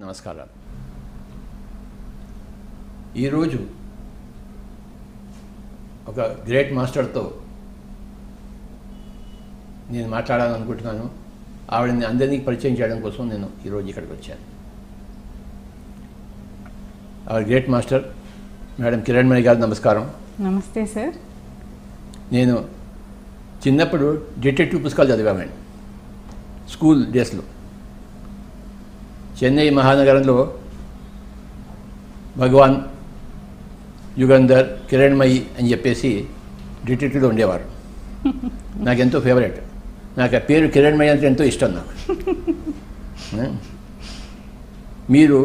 నమస్కారాలు. ఈరోజు ఒక గ్రేట్ మాస్టర్తో నేను మాట్లాడాలనుకుంటున్నాను. ఆవిడని అందరినీ పరిచయం చేయడం కోసం నేను ఈరోజు ఇక్కడికి వచ్చాను. ఆవిడ గ్రేట్ మాస్టర్ మేడం కిరణ్మయి గారు. నమస్కారం. నమస్తే సార్. నేను చిన్నప్పుడు డిటెక్టివ్ పుస్తకాలు చదివామండి స్కూల్ డేస్లో. చెన్నై మహానగరంలో భగవాన్, యుగంధర్, కిరణ్మయి అని చెప్పేసి డిటెక్టివ్లో ఉండేవారు. నాకు ఎంతో ఫేవరెట్. నాకు ఆ పేరు కిరణ్మయి అంటే ఎంతో ఇష్టం నాకు. మీరు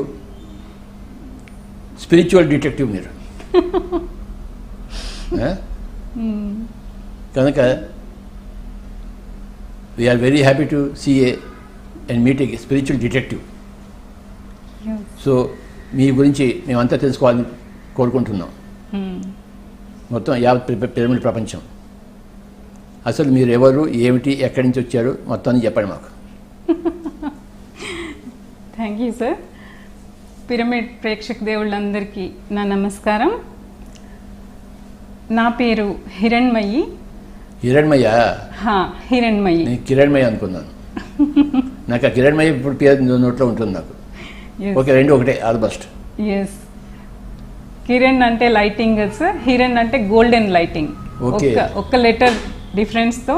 స్పిరిచువల్ డిటెక్టివ్ మీరు కనుక we are very happy to see and meet a spiritual detective. So మీ గురించి మేమంతా తెలుసుకోవాలని కోరుకుంటున్నాం. మొత్తం యావత్ పిరమిడ్ ప్రపంచం. అసలు మీరు ఎవరు, ఏమిటి, ఎక్కడి నుంచి వచ్చారు మొత్తాన్ని చెప్పండి మాకు. Thank you sir. పిరమిడ్ ప్రేక్షక దేవుళ్ళందరికీ నా నమస్కారం. నా పేరు హిరణ్మయి. హిరణ్మయ్య? హిరణ్మయి. నేను కిరణ్మయ్య అనుకున్నాను. నాకు ఆ కిరణ్మయ్య ఇప్పుడు పేరు నోట్లో ఉంటుంది నాకు. ఓకే, రెండు ఒకటే. All best. ఎస్. కిరణ్ అంటే లైటింగ్ సార్, హిరణ్ అంటే గోల్డెన్ లైటింగ్. ఒక్క లెటర్ డిఫరెన్స్తో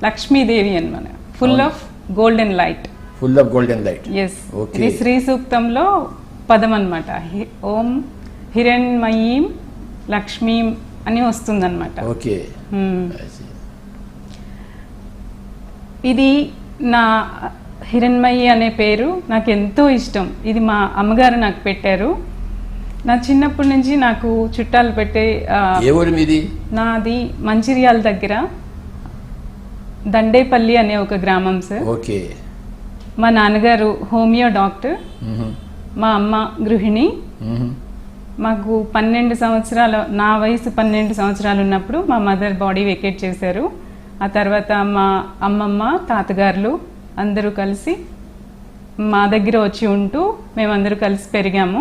లక్ష్మీదేవి అన్నమాట. Full of golden light. Full of golden light. Yes. ఇది శ్రీ సూక్తంలో పదం అన్నమాట. ఓం హిరణ్మయీం లక్ష్మీం అని వస్తుందన్నమాట. ఓకే. ఇది నా హిరణ్మయి అనే పేరు నాకు ఎంతో ఇష్టం. ఇది మా అమ్మగారు నాకు పెట్టారు. నా చిన్నప్పటి నుంచి నాకు చుట్టాలు పెట్టే. ఏ ఊరు మీది? నాది మంచిర్యాల దగ్గర దండేపల్లి అనే ఒక గ్రామం సార్. ఓకే. మా నాన్నగారు హోమియో డాక్టర్, మా అమ్మ గృహిణి. మాకు 12 సంవత్సరాలు, నా వయసు 12 సంవత్సరాలు ఉన్నప్పుడు మా మదర్ బాడీ వెకేట్ చేశారు. ఆ తర్వాత మా అమ్మమ్మ, తాతగారులు అందరూ కలిసి మా దగ్గర వచ్చి ఉంటూ మేమందరూ కలిసి పెరిగాము.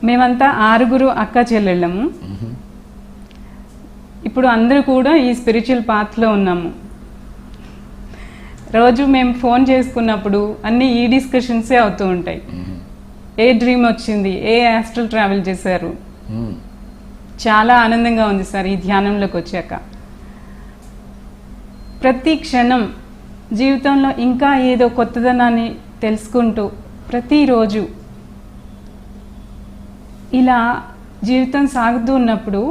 మేమంతా 6 అక్క చెల్లెళ్ళము. ఇప్పుడు అందరూ కూడా ఈ స్పిరిచువల్ పాత్లో ఉన్నాము. రోజు మేము ఫోన్ చేసుకున్నప్పుడు అన్ని ఈ డిస్కషన్సే అవుతూ ఉంటాయి. ఏ డ్రీమ్ వచ్చింది, ఏ ఆస్ట్రల్ ట్రావెల్ చేశారు. చాలా ఆనందంగా ఉంది సార్ ఈ ధ్యానంలోకి వచ్చాక. ప్రతి క్షణం జీవితంలో ఇంకా ఏదో కొత్తదనాన్ని తెలుసుకుంటూ ప్రతిరోజు ఇలా జీవితం సాగుతూ ఉన్నప్పుడు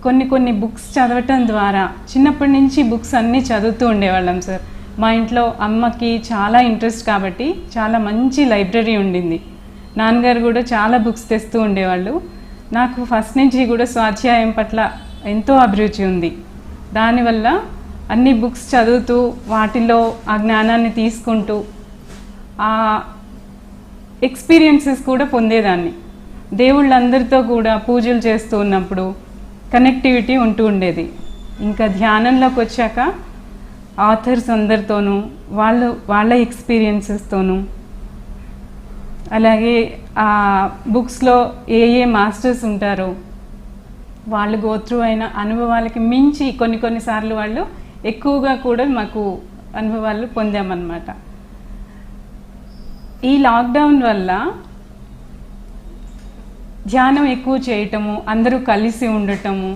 కొన్ని బుక్స్ చదవటం ద్వారా, చిన్నప్పటి నుంచి బుక్స్ అన్నీ చదువుతూ ఉండేవాళ్ళం సార్. మా ఇంట్లో అమ్మకి చాలా ఇంట్రెస్ట్ కాబట్టి చాలా మంచి లైబ్రరీ ఉండింది. నాన్నగారు కూడా చాలా బుక్స్ తెస్తూ ఉండేవాళ్ళు. నాకు ఫస్ట్ నుంచి కూడా స్వాధ్యాయం పట్ల ఎంతో అభిరుచి ఉంది. దానివల్ల అన్ని బుక్స్ చదువుతూ వాటిలో ఆ జ్ఞానాన్ని తీసుకుంటూ ఆ ఎక్స్పీరియన్సెస్ కూడా పొందేదాన్ని. దేవుళ్ళందరితో కూడా పూజలు చేస్తూ ఉన్నప్పుడు కనెక్టివిటీ ఉంటూ ఉండేది. ఇంకా ధ్యానంలోకి వచ్చాక ఆథర్స్ అందరితోనూ వాళ్ళ ఎక్స్పీరియన్సెస్తోనూ, అలాగే ఆ బుక్స్లో ఏ మాస్టర్స్ ఉంటారో వాళ్ళు గోత్రు అయిన అనుభవాలకి మించి కొన్నిసార్లు వాళ్ళు ఎక్కువగా కూడా మాకు అనుభవాలు పొందామన్నమాట. ఈ లాక్డౌన్ వల్ల ధ్యానం ఎక్కువ చేయటము, అందరూ కలిసి ఉండటము,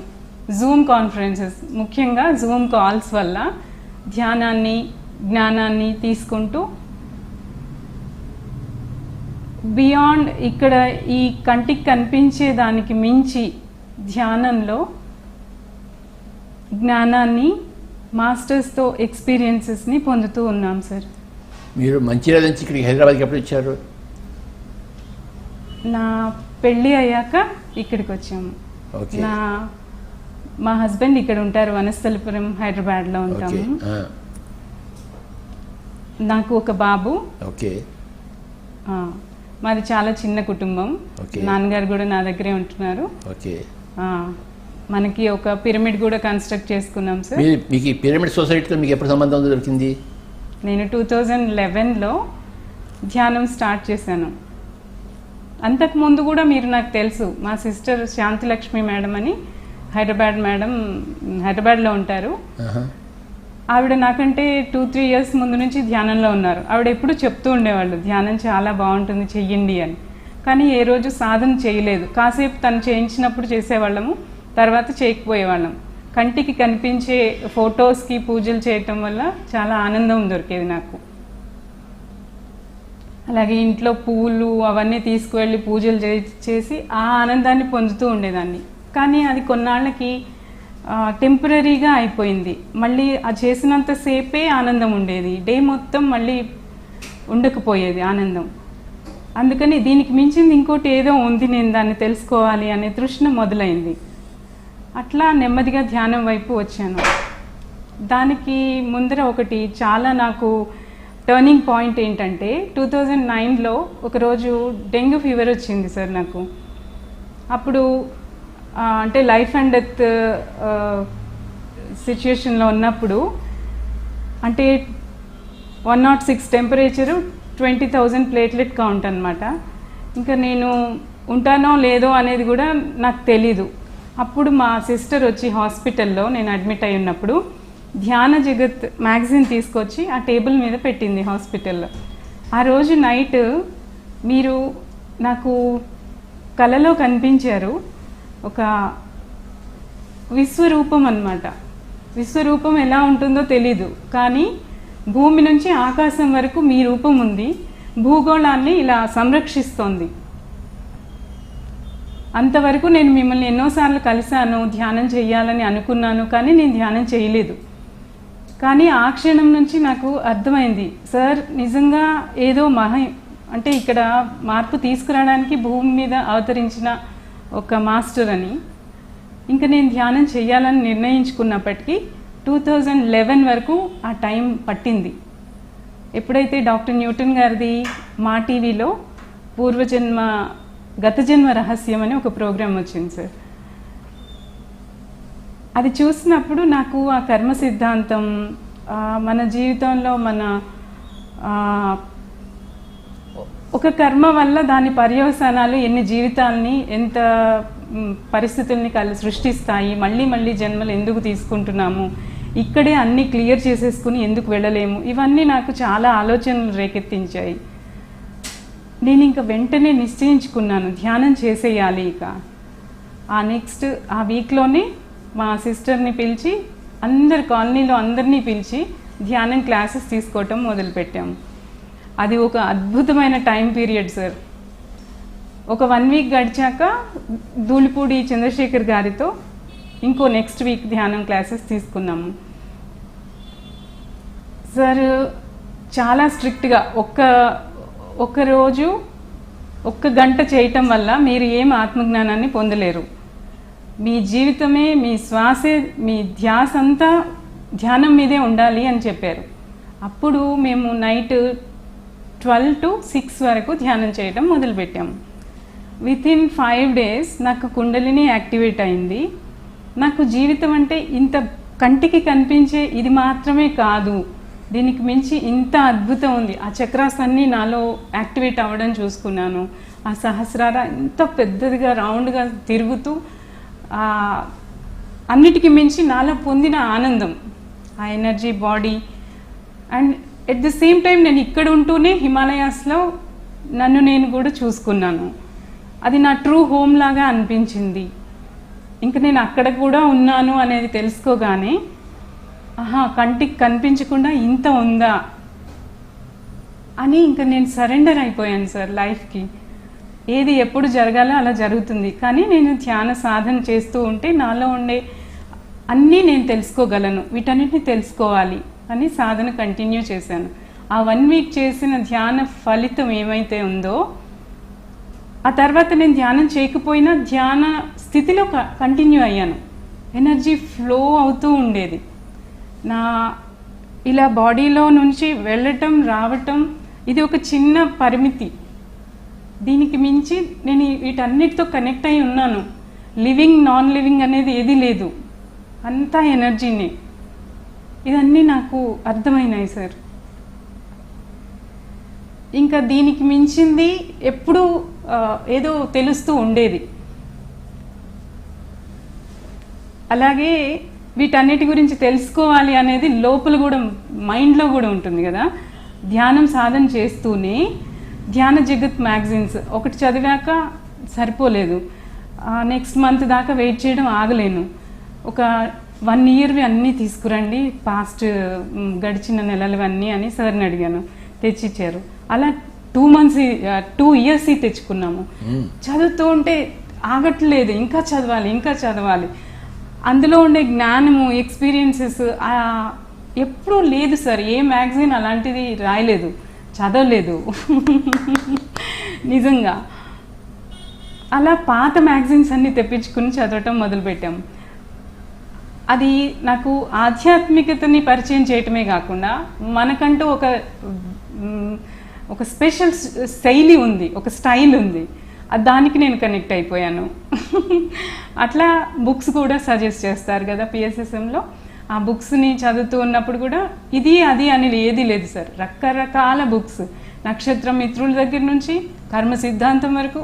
జూమ్ కాన్ఫరెన్సెస్, ముఖ్యంగా జూమ్ కాల్స్ వల్ల ధ్యానాన్ని, జ్ఞానాన్ని తీసుకుంటూ బియాండ్ ఇక్కడ ఈ కంటికి కనిపించే దానికి మించి ధ్యానంలో జ్ఞానాన్ని, మాస్టర్స్తో ఎక్స్పీరియన్సెస్ని పొందుతూ ఉన్నాం సార్. మీరు మంచిర్యాల నుంచి ఇక్కడికి హైదరాబాద్కి ఎప్పుడు వచ్చారు? నా పెళ్ళి అయ్యాక ఇక్కడికి వచ్చాము. మా హస్బెండ్ ఇక్కడ ఉంటారు, వనస్థలిపురం హైదరాబాద్లో ఉంటాము. నాకు ఒక బాబు. ఓకే. మాది చాలా చిన్న కుటుంబం. నాన్నగారు కూడా నా దగ్గరే ఉంటున్నారు. ఓకే. మనకి ఒక పిరమిడ్ కూడా కన్స్ట్రక్ట్ చేసుకున్నాం సార్. మీకు పిరమిడ్ సొసైటీతో మీకు ఎప్పుడు సంబంధం దొరికింది? నేను 2011లో ధ్యానం స్టార్ట్ చేశాను. అంతకుముందు కూడా మీరు నాకు తెలుసు, మా సిస్టర్ శాంతిలక్ష్మి మేడం అని హైదరాబాద్లో ఉంటారు. ఆవిడ నాకంటే 2-3 ఇయర్స్ ముందు నుంచి ధ్యానంలో ఉన్నారు. ఆవిడ ఎప్పుడు చెప్తూ ఉండేవాళ్ళు ధ్యానం చాలా బాగుంటుంది చెయ్యండి అని. కానీ ఏ రోజు సాధన చేయలేదు. కాసేపు తను చేయించినప్పుడు చేసేవాళ్ళము, తర్వాత చేయకపోయేవాళ్ళం. కంటికి కనిపించే ఫొటోస్కి పూజలు చేయటం వల్ల చాలా ఆనందం దొరికేది నాకు. అలాగే ఇంట్లో పువ్వులు అవన్నీ తీసుకువెళ్ళి పూజలు చేసి ఆ ఆనందాన్ని పొందుతూ ఉండేదాన్ని. కానీ అది కొన్నాళ్ళకి టెంపరీగా అయిపోయింది. మళ్ళీ ఆ చేసినంతసేపే ఆనందం ఉండేది, డే మొత్తం మళ్ళీ ఉండకపోయేది ఆనందం. అందుకని దీనికి మించింది ఇంకోటి ఏదో ఉంది, నేను దాన్ని తెలుసుకోవాలి అనే తృష్ణ మొదలైంది. అట్లా నెమ్మదిగా ధ్యానం వైపు వచ్చాను. దానికి ముందర ఒకటి చాలా నాకు టర్నింగ్ పాయింట్ ఏంటంటే 2009లో ఒకరోజు డెంగ్యూ ఫీవర్ వచ్చింది సార్ నాకు. అప్పుడు అంటే లైఫ్ అండ్ డెత్ సిచ్యుయేషన్లో ఉన్నప్పుడు, అంటే 106 టెంపరేచరు, 20,000 ప్లేట్లెట్ కౌంట్ అనమాట. ఇంకా నేను ఉంటానో లేదో అనేది కూడా నాకు తెలీదు. అప్పుడు మా సిస్టర్ వచ్చి హాస్పిటల్లో నేను అడ్మిట్ అయి ఉన్నప్పుడు ధ్యాన జగత్ మ్యాగజైన్ తీసుకొచ్చి ఆ టేబుల్ మీద పెట్టింది హాస్పిటల్లో. ఆ రోజు నైట్ మీరు నాకు కలలో కనిపించారు, ఒక విశ్వరూపం అన్నమాట. విశ్వరూపం ఎలా ఉంటుందో తెలీదు, కానీ భూమి నుంచి ఆకాశం వరకు మీ రూపం ఉంది, భూగోళాన్ని ఇలా సంరక్షిస్తోంది. అంతవరకు నేను మిమ్మల్ని ఎన్నోసార్లు కలిశాను, ధ్యానం చేయాలని అనుకున్నాను, కానీ నేను ధ్యానం చేయలేదు. కానీ ఆ క్షణం నుంచి నాకు అర్థమైంది, సార్ నిజంగా ఏదో అంటే ఇక్కడ మార్పు తీసుకురావడానికి భూమి మీద అవతరించిన ఒక మాస్టర్ అని. ఇంకా నేను ధ్యానం చేయాలని నిర్ణయించుకున్నప్పటికీ 2011 వరకు ఆ టైం పట్టింది. ఎప్పుడైతే డాక్టర్ న్యూటన్ గారిది మా టీవీలో గత జన్మ రహస్యం అని ఒక ప్రోగ్రాం వచ్చింది సార్. అది చూసినప్పుడు నాకు ఆ కర్మ సిద్ధాంతం, మన జీవితంలో ఒక కర్మ వల్ల దాని పర్యవసానాలు ఎన్ని జీవితాలని, ఎంత పరిస్థితుల్ని సృష్టిస్తాయి, మళ్ళీ మళ్ళీ జన్మలు ఎందుకు తీసుకుంటున్నాము, ఇక్కడే అన్నీ క్లియర్ చేసేసుకుని ఎందుకు వెళ్ళలేము, ఇవన్నీ నాకు చాలా ఆలోచనలు రేకెత్తించాయి. నేను ఇంకా వెంటనే నిశ్చయించుకున్నాను ధ్యానం చేసేయాలి. ఇక నెక్స్ట్ ఆ వీక్లోనే మా సిస్టర్ని పిలిచి, కాలనీలో అందరినీ పిలిచి ధ్యానం క్లాసెస్ తీసుకోవటం మొదలుపెట్టాము. అది ఒక అద్భుతమైన టైం పీరియడ్ సార్. ఒక 1 వీక్ గడిచాక ధూళిపూడి చంద్రశేఖర్ గారితో ఇంకో నెక్స్ట్ వీక్ ధ్యానం క్లాసెస్ తీసుకున్నాము. సార్ చాలా స్ట్రిక్ట్గా ఒక్క రోజు 1 గంట చేయటం వల్ల మీరు ఏం ఆత్మజ్ఞానాన్ని పొందలేరు. మీ జీవితమే, మీ శ్వాసే, మీ ధ్యాస అంతా ధ్యానం మీదే ఉండాలి అని చెప్పారు. అప్పుడు మేము నైట్ 12 to 6 వరకు ధ్యానం చేయడం మొదలుపెట్టాము. వితిన్ 5 days నాకు కుండలిని యాక్టివేట్ అయింది. నాకు జీవితం అంటే ఇంత కంటికి కనిపించే ఇది మాత్రమే కాదు, దీనికి మించి ఇంత అద్భుతం ఉంది. ఆ చక్రాస్ అన్నీ నాలో యాక్టివేట్ అవ్వడం చూసుకున్నాను. ఆ సహస్రార ఎంత పెద్దదిగా రౌండ్గా తిరుగుతూ అన్నిటికీ మించి నాలో పొందిన ఆనందం, ఆ energy, body. And at the same time నేను ఇక్కడ ఉంటూనే హిమాలయాస్లో నన్ను నేను కూడా చూసుకున్నాను. అది నా ట్రూ హోమ్ లాగా అనిపించింది. ఇంకా నేను అక్కడ కూడా ఉన్నాను అనేది తెలుసుకోగానే, కంటికి కనిపించకుండా ఇంత ఉందా అని ఇంకా నేను సరెండర్ అయిపోయాను సార్ లైఫ్కి. ఏది ఎప్పుడు జరగాలో అలా జరుగుతుంది. కానీ నేను ధ్యాన సాధన చేస్తూ ఉంటే నాలో ఉండే అన్నీ నేను తెలుసుకోగలను, వీటన్నిటిని తెలుసుకోవాలి అని సాధన కంటిన్యూ చేశాను. ఆ 1 వీక్ చేసిన ధ్యాన ఫలితం ఏమైతే ఉందో, ఆ తర్వాత నేను ధ్యానం చేయకపోయినా ధ్యాన స్థితిలో కంటిన్యూ అయ్యాను. ఎనర్జీ ఫ్లో అవుతూ ఉండేది. ఇలా బాడీలో నుంచి వెళ్ళటం రావటం ఇది ఒక చిన్న పరిమితి. దీనికి మించి నేను వీటన్నిటితో కనెక్ట్ అయి ఉన్నాను. లివింగ్, నాన్ లివింగ్ అనేది ఏది లేదు, అంతా ఎనర్జీనే. ఇదన్నీ నాకు అర్థమైనాయి సార్. ఇంకా దీనికి మించింది ఎప్పుడూ ఏదో తెలుస్తూ ఉండేది. అలాగే వీటన్నిటి గురించి తెలుసుకోవాలి అనేది లోపల కూడా మైండ్లో కూడా ఉంటుంది కదా. ధ్యానం సాధన చేస్తూనే ధ్యాన జగత్ మ్యాగజైన్స్ ఒకటి చదివాక సరిపోలేదు, నెక్స్ట్ మంత్ దాకా వెయిట్ చేయడం ఆగలేను. ఒక 1 ఇయర్వి అన్నీ తీసుకురండి, పాస్ట్ గడిచిన నెలలు అన్నీ అని సార్ని అడిగాను, తెచ్చిచ్చారు. అలా 2 ఇయర్స్ తెచ్చుకున్నాము. చదువుతూ ఉంటే ఆగట్లేదు, ఇంకా చదవాలి. అందులో ఉండే జ్ఞానము, ఎక్స్పీరియన్సెస్ ఎప్పుడూ లేదు సార్. ఏ మ్యాగజైన్ అలాంటిది రాయలేదు, చదవలేదు నిజంగా. అలా పాత మ్యాగజైన్స్ అన్ని తెప్పించుకుని చదవటం మొదలుపెట్టాము. అది నాకు ఆధ్యాత్మికతని పరిచయం చేయటమే కాకుండా మనకంటూ ఒక స్పెషల్ శైలి ఉంది, ఒక స్టైల్ ఉంది. దానికి నేను కనెక్ట్ అయిపోయాను. అట్లా బుక్స్ కూడా సజెస్ట్ చేస్తారు కదా పిఎస్ఎస్ఎంలో. ఆ బుక్స్ని చదువుతూ ఉన్నప్పుడు కూడా ఇది అది అని ఏది లేదు సార్. రకరకాల బుక్స్, నక్షత్ర మిత్రుల దగ్గర నుంచి కర్మ సిద్ధాంతం వరకు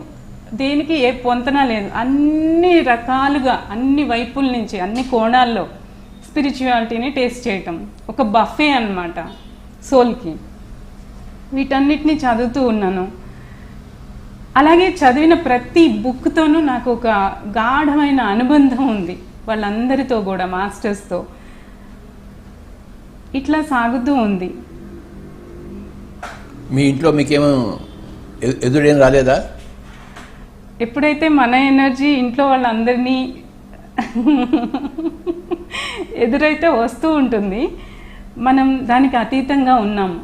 దేనికి ఏ పొంతన లేదు. అన్ని రకాలుగా, అన్ని వైపుల నుంచి, అన్ని కోణాల్లో స్పిరిచువాలిటీని టేస్ట్ చేయటం ఒక బఫే అన్నమాట సోల్కి. వీటన్నిటిని చదువుతూ ఉన్నాను. అలాగే చదివిన ప్రతి బుక్తోనూ నాకు ఒక గాఢమైన అనుబంధం ఉంది, వాళ్ళందరితో కూడా, మాస్టర్స్తో. ఇట్లా సాగుతూ ఉంది. మీ ఇంట్లో మీకేమో ఎదురేం రాలేదా? ఎప్పుడైతే మన ఎనర్జీ ఇంట్లో వాళ్ళందరినీ ఎదురైతే వస్తూ ఉంటుంది, మనం దానికి అతీతంగా ఉన్నాము.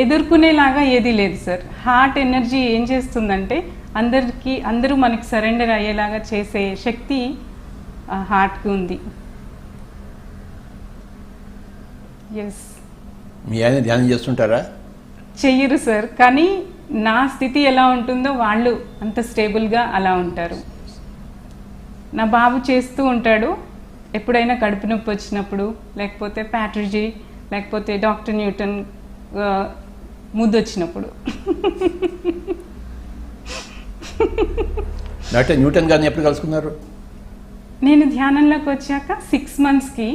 ఎదుర్కొనేలాగా ఏదీ లేదు సార్. హార్ట్ ఎనర్జీ ఏం చేస్తుందంటే అందరూ మనకి సరెండర్ అయ్యేలాగా చేసే శక్తి హార్ట్కి ఉంది. ఎస్. మీ ఆయన ధ్యానం చేస్తుంటారా? చెయ్యరు సార్, కానీ నా స్థితి ఎలా ఉంటుందో వాళ్ళు అంత స్టేబుల్గా అలా ఉంటారు. నా బాబు చేస్తూ ఉంటాడు, ఎప్పుడైనా కడుపు నొప్పి వచ్చినప్పుడు, లేకపోతే ప్యాట్రిజీ, లేకపోతే డాక్టర్ న్యూటన్ ముద్దొచ్చినప్పుడు. డాక్టర్ న్యూటన్ గారిని ఎప్పుడు కలుసుకున్నారు? నేను ధ్యానంలోకి వచ్చాక 6 మంత్స్కి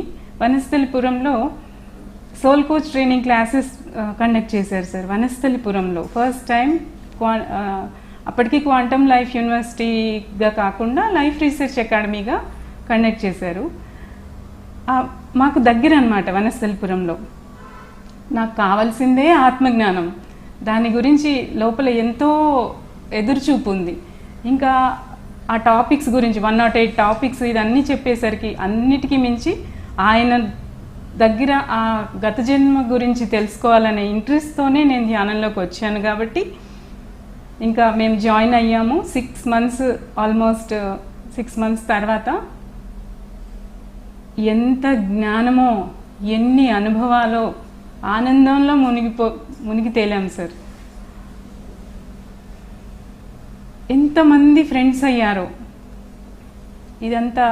వనస్థలిపురంలో soul coach training classes conduct చేశారు సార్. వనస్థలిపురంలో ఫస్ట్ టైం. అప్పటికి క్వాంటమ్ లైఫ్ యూనివర్సిటీగా కాకుండా లైఫ్ రీసెర్చ్ అకాడమీగా కండక్ట్ చేశారు. మాకు దగ్గర అన్నమాట వనస్థలిపురంలో. నాకు కావాల్సిందే ఆత్మజ్ఞానం. దాని గురించి లోపల ఎంతో ఎదురుచూపు ఉంది. ఇంకా ఆ టాపిక్స్ గురించి 108 టాపిక్స్ ఇదన్నీ చెప్పేసరికి అన్నిటికీ మించి ఆయన దగ్గర ఆ గత జన్మ గురించి తెలుసుకోవాలనే ఇంట్రెస్ట్తోనే నేను ధ్యానంలోకి వచ్చాను. కాబట్టి ఇంకా మేము జాయిన్ అయ్యాము. 6 మంత్స్, ఆల్మోస్ట్ 6 మంత్స్ తర్వాత ఎంత జ్ఞానమో, ఎన్ని అనుభవాలో, ఆనందంలో మునిగి తేలాం సార్. ఎంతమంది ఫ్రెండ్స్ అయ్యారో. ఇదంతా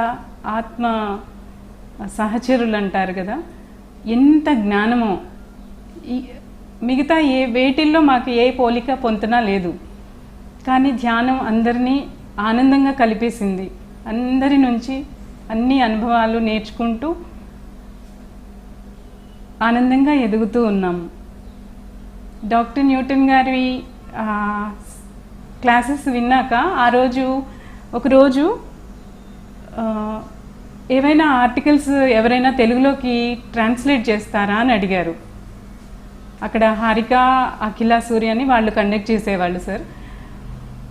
ఆత్మ సహచరులు అంటారు కదా, ఎంత జ్ఞానమో. మిగతా వేటిల్లో మాకు ఏ పోలిక పొంతన లేదు, కానీ ధ్యానం అందరినీ ఆనందంగా కలిపేసింది. అందరి నుంచి అన్ని అనుభవాలు నేర్చుకుంటూ ఆనందంగా ఎదుగుతూ ఉన్నాము. డాక్టర్ న్యూటన్ గారి క్లాసెస్ విన్నాక ఒకరోజు ఏవైనా ఆర్టికల్స్ ఎవరైనా తెలుగులోకి ట్రాన్స్లేట్ చేస్తారా అని అడిగారు. అక్కడ హారిక, అఖిల సూర్య అని వాళ్ళు కండక్ట్ చేసేవాళ్ళు సార్.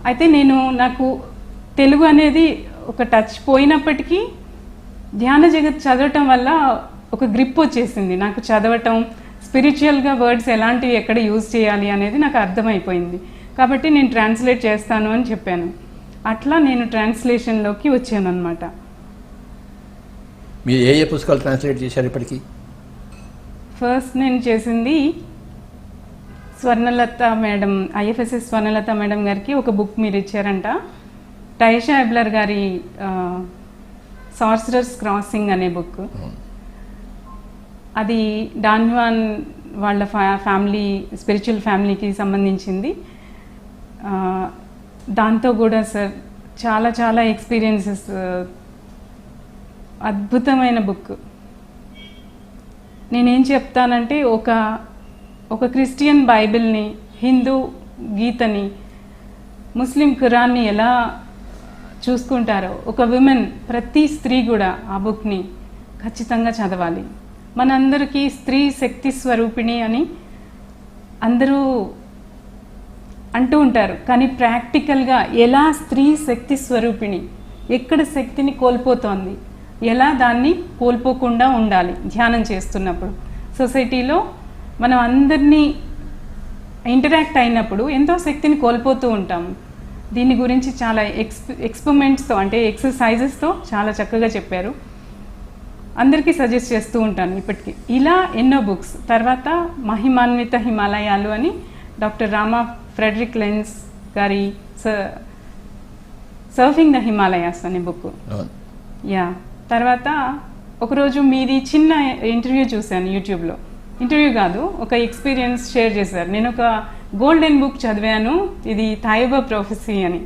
అయితే నాకు తెలుగు అనేది ఒక టచ్ పోయినప్పటికీ ధ్యాన జగత్ చదవటం వల్ల ఒక గ్రిప్ వచ్చేసింది. నాకు చదవటం, స్పిరిచువల్గా వర్డ్స్ ఎలాంటివి ఎక్కడ యూజ్ చేయాలి అనేది నాకు అర్థమైపోయింది. కాబట్టి నేను ట్రాన్స్లేట్ చేస్తాను అని చెప్పాను. అట్లా నేను ట్రాన్స్లేషన్లోకి వచ్చాను అనమాట. మీరు ఏ పుస్తకాలు ట్రాన్స్లేట్ చేశారు ఇప్పటికీ? ఫస్ట్ నేను చేసింది స్వర్ణలత మేడం, ఐఎఫ్ఎస్ఎస్ స్వర్ణలత మేడం గారికి ఒక బుక్ మీరు ఇచ్చారంట, టైషా ఎబ్లర్ గారి సార్సరర్స్ క్రాసింగ్ అనే బుక్. అది డాన్ జువాన్ వాళ్ళ ఫ్యామిలీ స్పిరిచువల్ ఫ్యామిలీకి సంబంధించింది. దాంతో కూడా సార్ చాలా చాలా ఎక్స్పీరియన్సెస్, అద్భుతమైన బుక్. నేనేం చెప్తానంటే ఒక క్రిస్టియన్ బైబిల్ని, హిందూ గీతని, ముస్లిం ఖురాన్ని ఎలా చూసుకుంటారో ఒక విమెన్, ప్రతి స్త్రీ కూడా ఆ బుక్ని ఖచ్చితంగా చదవాలి. మనందరికీ స్త్రీ శక్తి స్వరూపిణి అని అందరూ అంటూ ఉంటారు, కానీ ప్రాక్టికల్గా ఎలా స్త్రీ శక్తి స్వరూపిణి, ఎక్కడ శక్తిని కోల్పోతోంది, ఎలా దాన్ని కోల్పోకుండా ఉండాలి ధ్యానం చేస్తున్నప్పుడు. సొసైటీలో మనం అందరినీ ఇంటరాక్ట్ అయినప్పుడు ఎంతో శక్తిని కోల్పోతూ ఉంటాము. దీని గురించి చాలా ఎక్స్పెరిమెంట్స్తో, అంటే ఎక్సర్సైజెస్తో చాలా చక్కగా చెప్పారు. అందరికీ సజెస్ట్ చేస్తూ ఉంటాను ఇప్పటికీ. ఇలా ఎన్నో బుక్స్. తర్వాత మహిమాన్విత హిమాలయాలు అని డాక్టర్ రామా ఫ్రెడరిక్ లెన్స్ గారి సర్ఫింగ్ ద హిమాలయాస్ అనే బుక్. యా. తర్వాత ఒకరోజు మీది చిన్న ఇంటర్వ్యూ చూశాను యూట్యూబ్లో. ఇంటర్వ్యూ కాదు, ఒక ఎక్స్పీరియన్స్ షేర్ చేశారు. నేను ఒక గోల్డెన్ బుక్ చదివాను, ఇది తాయిబా ప్రొఫెసీ అని.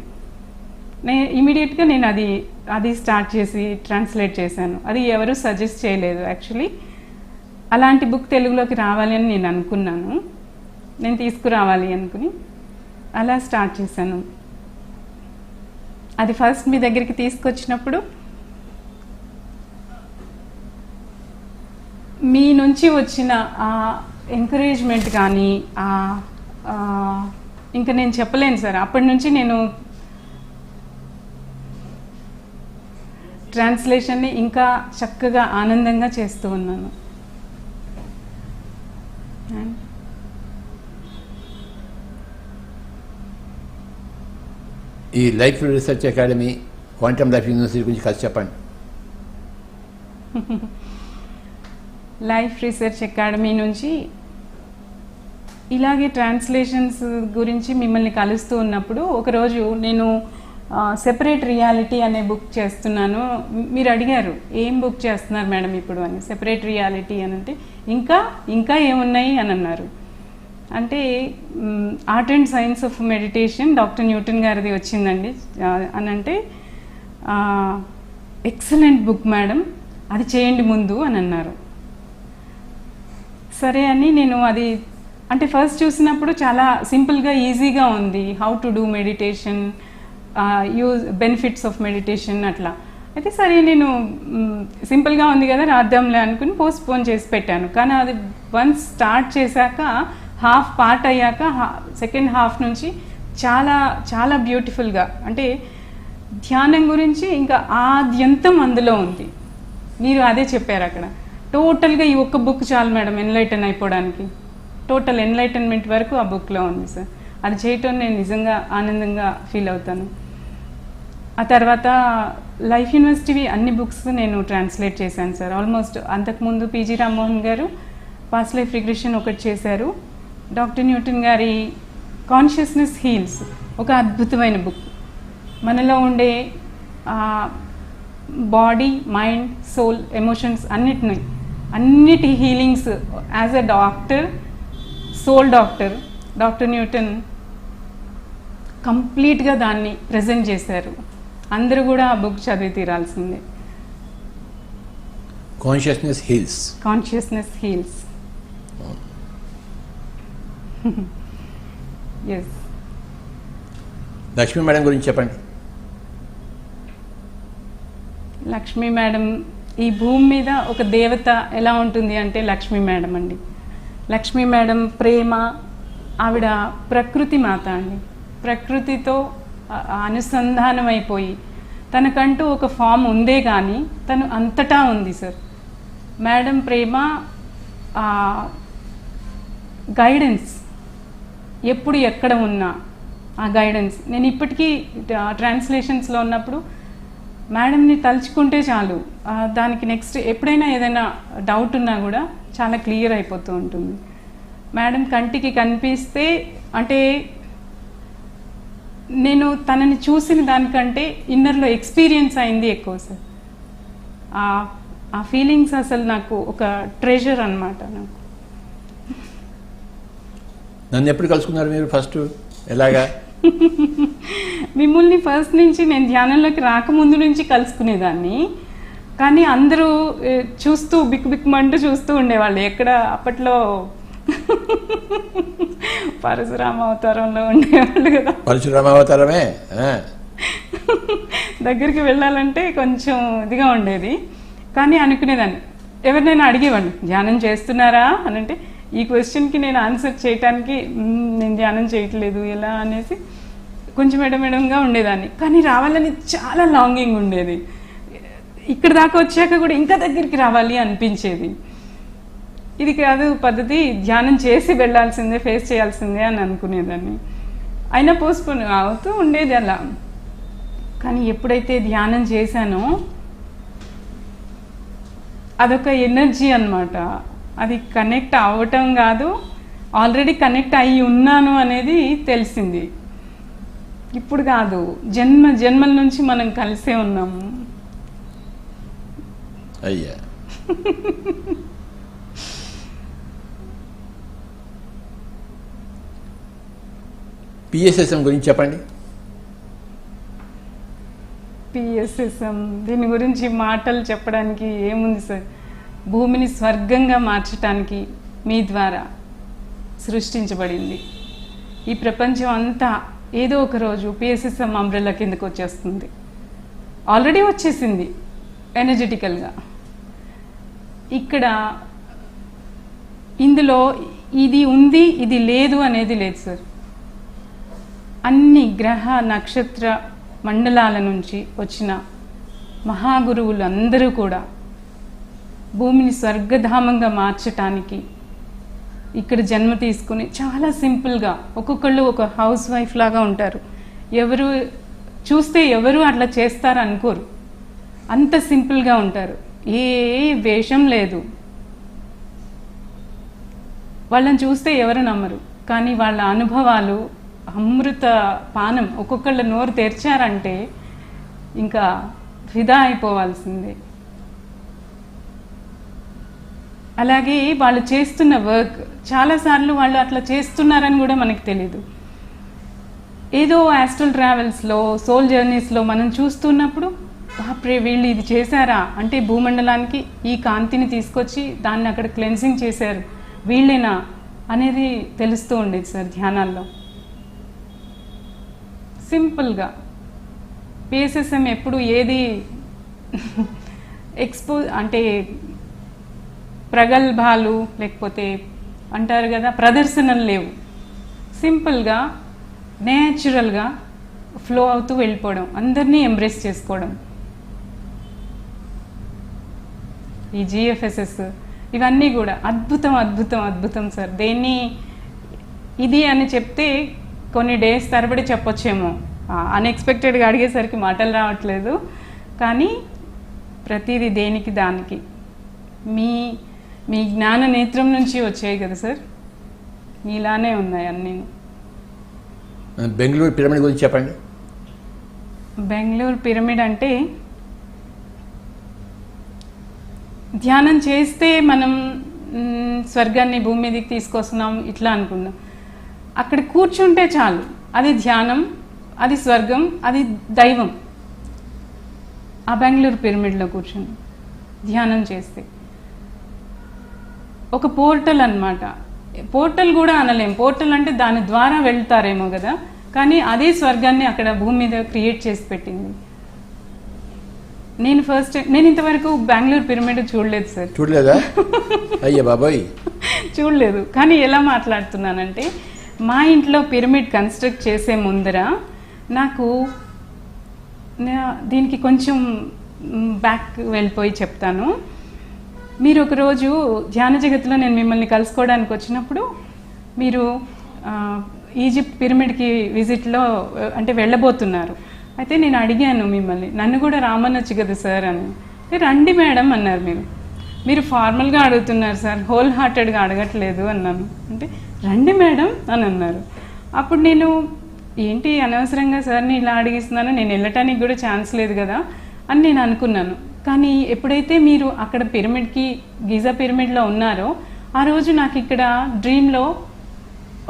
ఇమీడియట్గా నేను అది స్టార్ట్ చేసి ట్రాన్స్లేట్ చేశాను. అది ఎవరు సజెస్ట్ చేయలేదు యాక్చువల్లీ. అలాంటి బుక్ తెలుగులోకి రావాలి అని నేను అనుకున్నాను, నేను తీసుకురావాలి అనుకుని అలా స్టార్ట్ చేశాను. అది ఫస్ట్ మీ దగ్గరికి తీసుకొచ్చినప్పుడు మీ నుంచి వచ్చిన ఆ ఎంకరేజ్మెంట్ కానీ ఇంకా నేను చెప్పలేను సార్. అప్పటి నుంచి నేను ట్రాన్స్లేషన్ని ఇంకా చక్కగా ఆనందంగా చేస్తూ ఉన్నాను. ఈ life research academy, quantum life university గురించి కాస్త చెప్పండి. లైఫ్ రీసెర్చ్ అకాడమీ నుంచి ఇలాగే ట్రాన్స్లేషన్స్ గురించి మిమ్మల్ని కలుస్తూ ఉన్నప్పుడు ఒకరోజు నేను సెపరేట్ రియాలిటీ అనే బుక్ చేస్తున్నాను. మీరు అడిగారు ఏం బుక్ చేస్తున్నారు మేడం ఇప్పుడు అని. సెపరేట్ రియాలిటీ అని అంటే ఇంకా ఏమున్నాయి అని అన్నారు. అంటే art and science of meditation doctor Newton గారిది వచ్చిందండి అని అంటే, ఎక్సలెంట్ బుక్ మేడం, అది చేయండి ముందు అని అన్నారు. సరే అని నేను అది అంటే ఫస్ట్ చూసినప్పుడు చాలా సింపుల్గా ఈజీగా ఉంది, how to do meditation, benefits of meditation అట్లా. అయితే సరే నేను సింపుల్గా ఉంది కదా రాద్దాంలే అనుకుని పోస్ట్పోన్ చేసి పెట్టాను. కానీ అది వన్స్ స్టార్ట్ చేశాక హాఫ్ పార్ట్ అయ్యాక సెకండ్ హాఫ్ నుంచి చాలా చాలా బ్యూటిఫుల్గా, అంటే ధ్యానం గురించి ఇంకా ఆద్యంతం అందులో ఉంది. మీరు అదే చెప్పారు అక్కడ. టోటల్గా ఈ ఒక్క బుక్ చాలు మేడం ఎన్లైటన్ అయిపోవడానికి. టోటల్ ఎన్లైటన్మెంట్ వరకు ఆ బుక్లో ఉంది సార్. అది చేయటం నేను నిజంగా ఆనందంగా ఫీల్ అవుతాను. ఆ తర్వాత లైఫ్ యూనివర్సిటీ అన్ని బుక్స్ నేను ట్రాన్స్లేట్ చేశాను సార్. ఆల్మోస్ట్ అంతకుముందు PG Rammohan garu past life regression ఒకటి చేశారు. డాక్టర్ న్యూటన్ గారి కాన్షియస్నెస్ హీల్స్ ఒక అద్భుతమైన బుక్. మనలో ఉండే బాడీ, మైండ్, సోల్, ఎమోషన్స్ అన్నిటి healings as a doctor, soul doctor doctor Newton కంప్లీట్గా దాన్ని ప్రజెంట్ చేశారు. అందరూ కూడా ఆ బుక్ చదివి తీరాల్సిందే. Consciousness heals. Consciousness heals. Yes. Lakshmi madam గురించి చెప్పండి. లక్ష్మీ మేడం ఈ భూమి మీద ఒక దేవత ఎలా ఉంటుంది అంటే లక్ష్మీ మేడం అండి. లక్ష్మీ మేడం ప్రేమ, ఆవిడ ప్రకృతి మాత అండి. ప్రకృతితో అనుసంధానం అయిపోయి తనకంటూ ఒక ఫామ్ ఉందే కానీ తను అంతటా ఉంది సార్. మేడం ప్రేమ, గైడెన్స్, ఎప్పుడు ఎక్కడ ఉన్నా ఆ గైడెన్స్. నేను ఇప్పటికీ ట్రాన్స్లేషన్స్లో ఉన్నప్పుడు మేడంని తలుచుకుంటే చాలు, దానికి నెక్స్ట్ ఎప్పుడైనా ఏదైనా డౌట్ ఉన్నా కూడా చాలా క్లియర్ అయిపోతూ ఉంటుంది. మేడం కంటికి కనిపిస్తే అంటే నేను తనని చూసిన దానికంటే ఇన్నర్లో ఎక్స్పీరియన్స్ అయింది ఎక్కువ సార్. ఆ ఫీలింగ్స్ అసలు నాకు ఒక ట్రెజర్ అన్నమాట. నాకు నన్ను ఎప్పుడు కలుసుకున్నారు మీరు ఫస్ట్? ఎలాగా? మిమ్మల్ని ఫస్ట్ నుంచి నేను ధ్యానంలోకి రాకముందు నుంచి కలుసుకునేదాన్ని. కానీ అందరూ చూస్తూ బిక్కుమంటూ చూస్తూ ఉండేవాళ్ళు. ఎక్కడ అప్పట్లో పరశురామ అవతారంలో ఉండేవాళ్ళు కదా. పరశురామ అవతారమే. దగ్గరికి వెళ్ళాలంటే కొంచెం ఇదిగా ఉండేది. కానీ అనుకునేదాన్ని, ఎవరినైనా అడిగేవాళ్ళు ధ్యానం చేస్తున్నారా అని అంటే ఈ క్వశ్చన్కి నేను ఆన్సర్ చేయటానికి నేను ధ్యానం చేయట్లేదు ఎలా అనేసి కొంచెం ఎడమెడంగా ఉండేదాన్ని. కానీ రావాలని చాలా లాంగింగ్ ఉండేది. ఇక్కడ దాకా వచ్చాక కూడా ఇంకా దగ్గరికి రావాలి అనిపించేది. ఇది కాదు పద్ధతి, ధ్యానం చేసి వెళ్ళాల్సిందే, ఫేస్ చేయాల్సిందే అని అనుకునేదాన్ని. అయినా పోస్ట్పోన్ అవుతూ ఉండేది అలా. కానీ ఎప్పుడైతే ధ్యానం చేశానో అదొక ఎనర్జీ అన్నమాట. అది కనెక్ట్ అవ్వటం కాదు, ఆల్రెడీ కనెక్ట్ అయ్యి ఉన్నాను అనేది తెలిసింది. ఇప్పుడు కాదు, జన్మల నుంచి మనం కలిసే ఉన్నాము. అయ్యా పిఎస్ఎస్ఎం గురించి చెప్పండి. పిఎస్ఎస్ఎం దీని గురించి మాటలు చెప్పడానికి ఏముంది సార్. భూమిని స్వర్గంగా మార్చడానికి మీ ద్వారా సృష్టించబడింది. ఈ ప్రపంచం అంతా ఏదో ఒక రోజు పిఎస్ఎస్ఎం అంబ్రెల్లా కిందకు వచ్చేస్తుంది. ఆల్రెడీ వచ్చేసింది ఎనర్జెటికల్గా. ఇక్కడ ఇందులో ఇది ఉంది ఇది లేదు అనేది లేదు సార్. అన్ని గ్రహ నక్షత్ర మండలాల నుంచి వచ్చిన మహాగురువులు అందరూ కూడా భూమిని స్వర్గధామంగా మార్చటానికి ఇక్కడ జన్మ తీసుకుని చాలా సింపుల్గా ఒక్కొక్కళ్ళు ఒక హౌస్ వైఫ్ లాగా ఉంటారు. ఎవరు చూస్తే ఎవరు అట్లా చేస్తారు అనుకోరు, అంత సింపుల్గా ఉంటారు. ఏ వేషం లేదు. వాళ్ళని చూస్తే ఎవరు నమ్మరు, కానీ వాళ్ళ అనుభవాలు అమృత పానం. ఒక్కొక్కళ్ళ నోరు తెరిచారంటే ఇంకా ఫిదా అయిపోవాల్సిందే. అలాగే వాళ్ళు చేస్తున్న వర్క్ చాలాసార్లు వాళ్ళు అట్లా చేస్తున్నారని కూడా మనకు తెలీదు. ఏదో ఆస్ట్రల్ ట్రావెల్స్లో, సోల్ జర్నీస్లో మనం చూస్తున్నప్పుడు బాప్రే వీళ్ళు ఇది చేశారా అంటే భూమండలానికి ఈ కాంతిని తీసుకొచ్చి దాన్ని అక్కడ క్లెన్సింగ్ చేశారు, వీళ్ళేనా అనేది తెలుస్తూ ఉండేది సార్ ధ్యానాల్లో. సింపుల్గా పిఎస్ఎస్ఎం ఎప్పుడు ఏది అంటే ప్రగల్భాలు లేకపోతే అంటారు కదా ప్రదర్శనలు లేవు. సింపుల్గా నేచురల్గా ఫ్లో అవుతూ వెళ్ళిపోవడం, అందరినీ ఎంబ్రేస్ చేసుకోవడం. ఈ జిఎఫ్ఎస్ఎస్ ఇవన్నీ కూడా అద్భుతం అద్భుతం అద్భుతం సార్. దేన్ని ఇది అని చెప్తే కొన్ని డేస్ తరబడి చెప్పొచ్చేమో, అన్ఎక్స్పెక్టెడ్గా అడిగేసరికి మాటలు రావట్లేదు. కానీ ప్రతిదీ దేనికి దానికి మీ మీ జ్ఞాన నేత్రం నుంచి వచ్చాయి కదా సార్, మీలానే ఉన్నాయి అన్నీ. బెంగళూరు పిరమిడ్ గురించి చెప్పండి. బెంగళూరు పిరమిడ్ అంటే ధ్యానం చేస్తే మనం స్వర్గాన్ని భూమి మీదకి తీసుకొస్తున్నాం ఇట్లా అనుకున్నాం. అక్కడ కూర్చుంటే చాలు, అది ధ్యానం, అది స్వర్గం, అది దైవం. ఆ బెంగళూరు పిరమిడ్లో కూర్చొని ధ్యానం చేస్తే ఒక పోర్టల్ అన్నమాట. పోర్టల్ కూడా అనలేం, పోర్టల్ అంటే దాని ద్వారా వెళ్తారేమో కదా, కానీ అదే స్వర్గాన్ని అక్కడ భూమి మీద క్రియేట్ చేసి పెట్టింది. నేను ఇంతవరకు బెంగళూరు పిరమిడ్ చూడలేదు సార్. చూడలేదా? అయ్యా బాబాయ్ చూడలేదు. కానీ ఎలా మాట్లాడుతున్నానంటే మా ఇంట్లో పిరమిడ్ కన్స్ట్రక్ట్ చేసే ముందర నాకు దీనికి కొంచెం బ్యాక్ వెళ్ళిపోయి చెప్తాను. మీరు ఒకరోజు ధ్యాన జగత్తులో నేను మిమ్మల్ని కలుసుకోవడానికి వచ్చినప్పుడు మీరు ఈజిప్ట్ పిరమిడ్కి విజిట్లో అంటే వెళ్ళబోతున్నారు. అయితే నేను అడిగాను మిమ్మల్ని, నన్ను కూడా రామనొచ్చు కదా సార్ అని. రండి మేడం అన్నారు. మీరు ఫార్మల్గా అడుగుతున్నారు సార్, హోల్ హార్టెడ్గా అడగట్లేదు అన్నాను. అంటే రండి మేడం అని అన్నారు. అప్పుడు నేను ఏంటి అనవసరంగా సార్ని ఇలా అడిగిస్తున్నాను, నేను వెళ్ళటానికి కూడా ఛాన్స్ లేదు కదా అని నేను అనుకున్నాను. కానీ ఎప్పుడైతే మీరు అక్కడ పిరమిడ్కి గిజా పిరమిడ్లో ఉన్నారో ఆ రోజు నాకు ఇక్కడ డ్రీమ్లో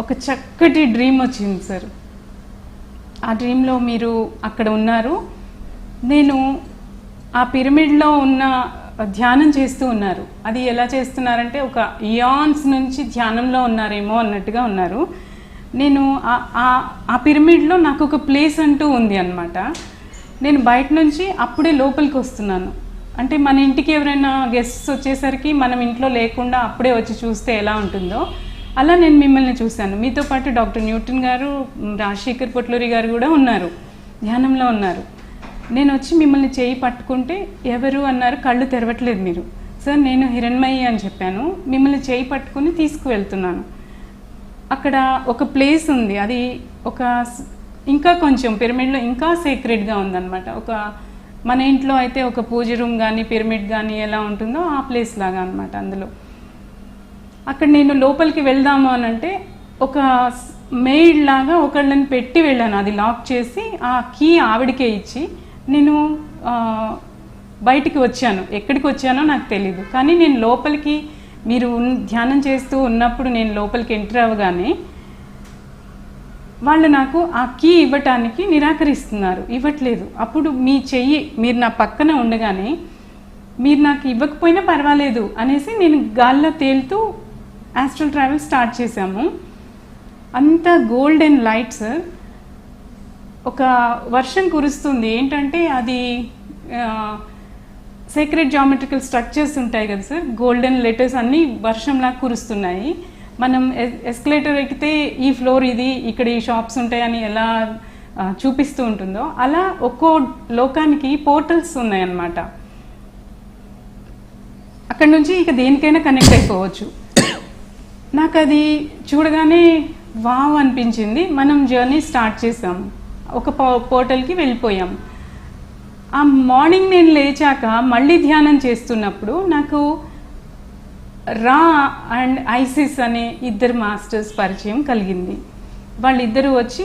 ఒక చక్కటి డ్రీమ్ వచ్చింది సార్. ఆ డ్రీమ్లో మీరు అక్కడ ఉన్నారు, నేను ఆ పిరమిడ్లో ఉన్న ధ్యానం చేస్తూ ఉన్నారు. అది ఎలా చేస్తున్నారంటే ఒక ఇయాన్స్ నుంచి ధ్యానంలో ఉన్నారేమో అన్నట్టుగా ఉన్నారు. నేను ఆ పిరమిడ్లో నాకు ఒక ప్లేస్ అంటూ ఉంది అన్నమాట. నేను బయట నుంచి అప్పుడే లోపలికి వస్తున్నాను. అంటే మన ఇంటికి ఎవరైనా గెస్ట్స్ వచ్చేసరికి మనం ఇంట్లో లేకుండా అప్పుడే వచ్చి చూస్తే ఎలా ఉంటుందో అలా నేను మిమ్మల్ని చూశాను. మీతో పాటు డాక్టర్ న్యూటన్ గారు, రాజశేఖర్ పొట్లూరి గారు కూడా ఉన్నారు, ధ్యానంలో ఉన్నారు. నేను వచ్చి మిమ్మల్ని చేయి పట్టుకుంటే ఎవరు అన్నారు, కళ్ళు తెరవట్లేదు మీరు. సార్ నేను హిరణ్మయి అని చెప్పాను. మిమ్మల్ని చేయి పట్టుకుని తీసుకువెళ్తున్నాను. అక్కడ ఒక ప్లేస్ ఉంది, అది ఒక ఇంకా కొంచెం పిరమిడ్లో ఇంకా సీక్రెట్గా ఉందన్నమాట. ఒక మన ఇంట్లో అయితే ఒక పూజ రూమ్ కానీ పిరమిడ్ కానీ ఎలా ఉంటుందో ఆ ప్లేస్ లాగా అనమాట. అందులో అక్కడ నేను లోపలికి వెళ్దాము అని అంటే ఒక మెయిడ్ లాగా ఒకళ్ళని పెట్టి వెళ్ళాను. అది లాక్ చేసి ఆ కీ ఆవిడకే ఇచ్చి నేను బయటికి వచ్చాను. ఎక్కడికి వచ్చానో నాకు తెలీదు, కానీ నేను లోపలికి మీరు ధ్యానం చేస్తూ ఉన్నప్పుడు నేను లోపలికి ఎంటర్ అవ్వగానే వాళ్ళు నాకు ఆ కీ ఇవ్వటానికి నిరాకరిస్తున్నారు, ఇవ్వట్లేదు. అప్పుడు మీ చెయ్యి మీరు నా పక్కన ఉండగానే మీరు నాకు ఇవ్వకపోయినా పర్వాలేదు అనేసి నేను గాల్లో తేలుతూ ఆస్ట్రల్ ట్రావెల్ స్టార్ట్ చేశాము. అంత గోల్డెన్ లైట్ సార్. ఒక వర్షం కురుస్తుంది. ఏంటంటే అది సీక్రెట్ జామెట్రికల్ స్ట్రక్చర్స్ ఉంటాయి కదా సార్, గోల్డెన్ లెటర్స్ అన్నీ వర్షంలా కురుస్తున్నాయి. మనం ఎస్కలేటర్ ఎక్కితే ఈ ఫ్లోర్ ఇది, ఇక్కడ ఈ షాప్స్ ఉంటాయని ఎలా చూపిస్తూ ఉంటుందో అలా ఒక్కో లోకానికి పోర్టల్స్ ఉన్నాయన్నమాట. అక్కడ నుంచి ఇక దేనికైనా కనెక్ట్ అయిపోవచ్చు. నాకు అది చూడగానే వావ్ అనిపించింది. మనం జర్నీ స్టార్ట్ చేసాము, ఒక పోర్టల్కి వెళ్ళిపోయాం. ఆ మార్నింగ్ నేను లేచాక మళ్ళీ ధ్యానం చేస్తున్నప్పుడు నాకు రా అండ్ ఐసిస్ అనే ఇద్దరు మాస్టర్స్ పరిచయం కలిగింది. వాళ్ళిద్దరూ వచ్చి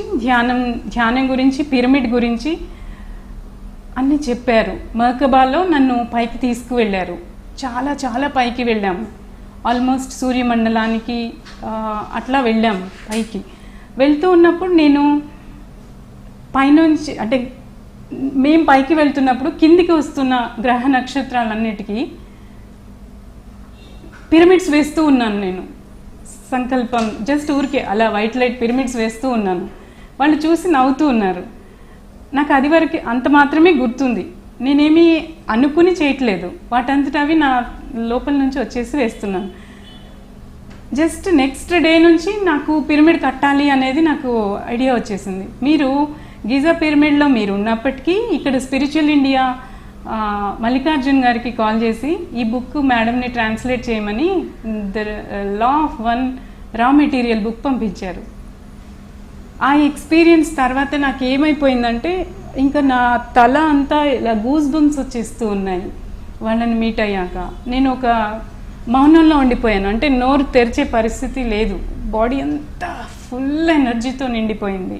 ధ్యానం గురించి, పిరమిడ్ గురించి అన్నీ చెప్పారు. మర్కబాలో నన్ను పైకి తీసుకువెళ్ళారు. చాలా చాలా పైకి వెళ్ళాము. ఆల్మోస్ట్ సూర్యమండలానికి అట్లా వెళ్ళాము పైకి. వెళ్తూ ఉన్నప్పుడు నేను పైనుంచి అంటే మేము పైకి వెళ్తున్నప్పుడు కిందికి వస్తున్న గ్రహ నక్షత్రాలన్నిటికీ పిరమిడ్స్ వేస్తూ ఉన్నాను. నేను సంకల్పం జస్ట్ ఊరికే అలా వైట్ లైట్ పిరమిడ్స్ వేస్తూ ఉన్నాను. వాళ్ళు చూసి నవ్వుతూ ఉన్నారు. నాకు అది వరకు అంత మాత్రమే గుర్తుంది. నేనేమీ అనుకుని చేయట్లేదు, వాటంతట అవి నా లోపల నుంచి వచ్చేసి వేస్తున్నాను. జస్ట్ నెక్స్ట్ డే నుంచి నాకు పిరమిడ్ కట్టాలి అనేది నాకు ఐడియా వచ్చేసింది. మీరు గీజా పిరమిడ్లో మీరు ఉన్నప్పటికీ ఇక్కడ స్పిరిచువల్ ఇండియా మల్లికార్జున్ గారికి కాల్ చేసి ఈ బుక్ మేడంని ట్రాన్స్లేట్ చేయమని the law of one raw material book పంపించారు. ఆ ఎక్స్పీరియన్స్ తర్వాత నాకు ఏమైపోయిందంటే ఇంకా నా తల అంతా ఇలా గూస్ బంప్స్ వచ్చేస్తూ ఉన్నాయి. వాళ్ళని మీట్ అయ్యాక నేను ఒక మౌనంలో ఉండిపోయాను. అంటే నోరు తెరిచే పరిస్థితి లేదు, బాడీ అంతా ఫుల్ ఎనర్జీతో నిండిపోయింది.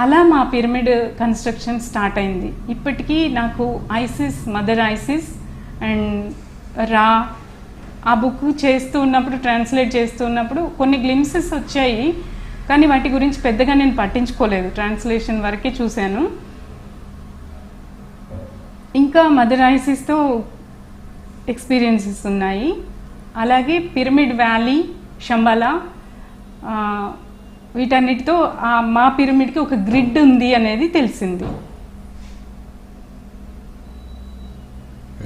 అలా మా పిరమిడ్ కన్స్ట్రక్షన్ స్టార్ట్ అయింది. ఇప్పటికీ నాకు ఐసిస్, మదర్ ఐసిస్ అండ్ రా ఆ బుక్ చేస్తూ ఉన్నప్పుడు, ట్రాన్స్లేట్ చేస్తూ ఉన్నప్పుడు కొన్ని గ్లిమ్సెస్ వచ్చాయి, కానీ వాటి గురించి పెద్దగా నేను పట్టించుకోలేదు. ట్రాన్స్లేషన్ వరకే చూశాను. ఇంకా మదర్ ఐసిస్తో ఎక్స్పీరియన్సెస్ ఉన్నాయి. అలాగే పిరమిడ్ వ్యాలీ, శంబాలా, వీటన్నిటితో మా పిరమిడ్కి ఒక గ్రిడ్ ఉంది అనేది తెలిసింది.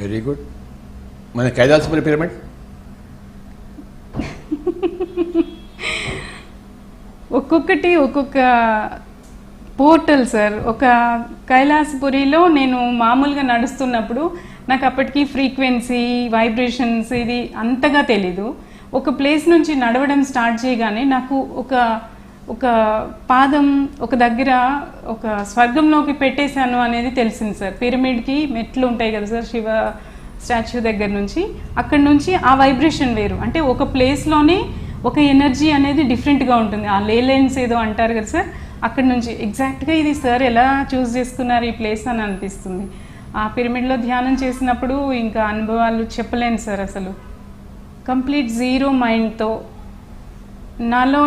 Very good. మన కైలాసపురి పిరమిడ్ ఒక్కొక్కటి ఒక్కొక్క పోర్టల్ సార్. ఒక కైలాసపురిలో నేను మామూలుగా నడుస్తున్నప్పుడు నాకు అప్పటికి ఫ్రీక్వెన్సీ, వైబ్రేషన్స్ ఇది అంతగా తెలీదు. ఒక ప్లేస్ నుంచి నడవడం స్టార్ట్ చేయగానే నాకు ఒక పాదం ఒక దగ్గర ఒక స్వర్గంలోకి పెట్టేశాను అనేది తెలిసింది సార్. పిరమిడ్కి మెట్లు ఉంటాయి కదా సార్, శివ స్టాచ్యూ దగ్గర నుంచి, అక్కడ నుంచి ఆ వైబ్రేషన్ వేరు. అంటే ఒక ప్లేస్లోనే ఒక ఎనర్జీ అనేది డిఫరెంట్గా ఉంటుంది. ఆ లేలెన్స్ ఏదో అంటారు కదా సార్, అక్కడ నుంచి ఎగ్జాక్ట్గా ఇది సార్ ఎలా చూస్ చేసుకున్నారు ఈ ప్లేస్ అని అనిపిస్తుంది. ఆ పిరమిడ్లో ధ్యానం చేసినప్పుడు ఇంకా అనుభవాలు చెప్పలేను సార్. అసలు కంప్లీట్ జీరో మైండ్తో నాలో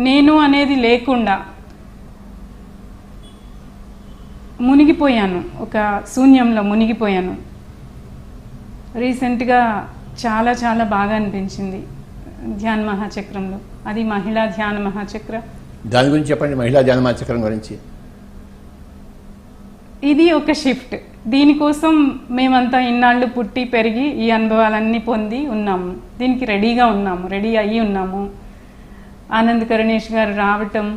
నేను అనేది లేకుండా మునిగిపోయాను, ఒక శూన్యంలో మునిగిపోయాను. రీసెంట్గా చాలా చాలా బాగా అనిపించింది ధ్యాన మహాచక్రంలో. అది మహిళా ధ్యాన మహాచక్ర. దాని గురించి చెప్పండి, మహిళా ధ్యాన మహాచక్రం గురించి. ఇది ఒక షిఫ్ట్. దీనికోసం మేమంతా ఇన్నాళ్ళు పుట్టి పెరిగి ఈ అనుభవాలన్నీ పొంది ఉన్నాము. దీనికి రెడీ అయ్యి ఉన్నాము. ఆనంద్ కరుణేష్ గారు రావటం,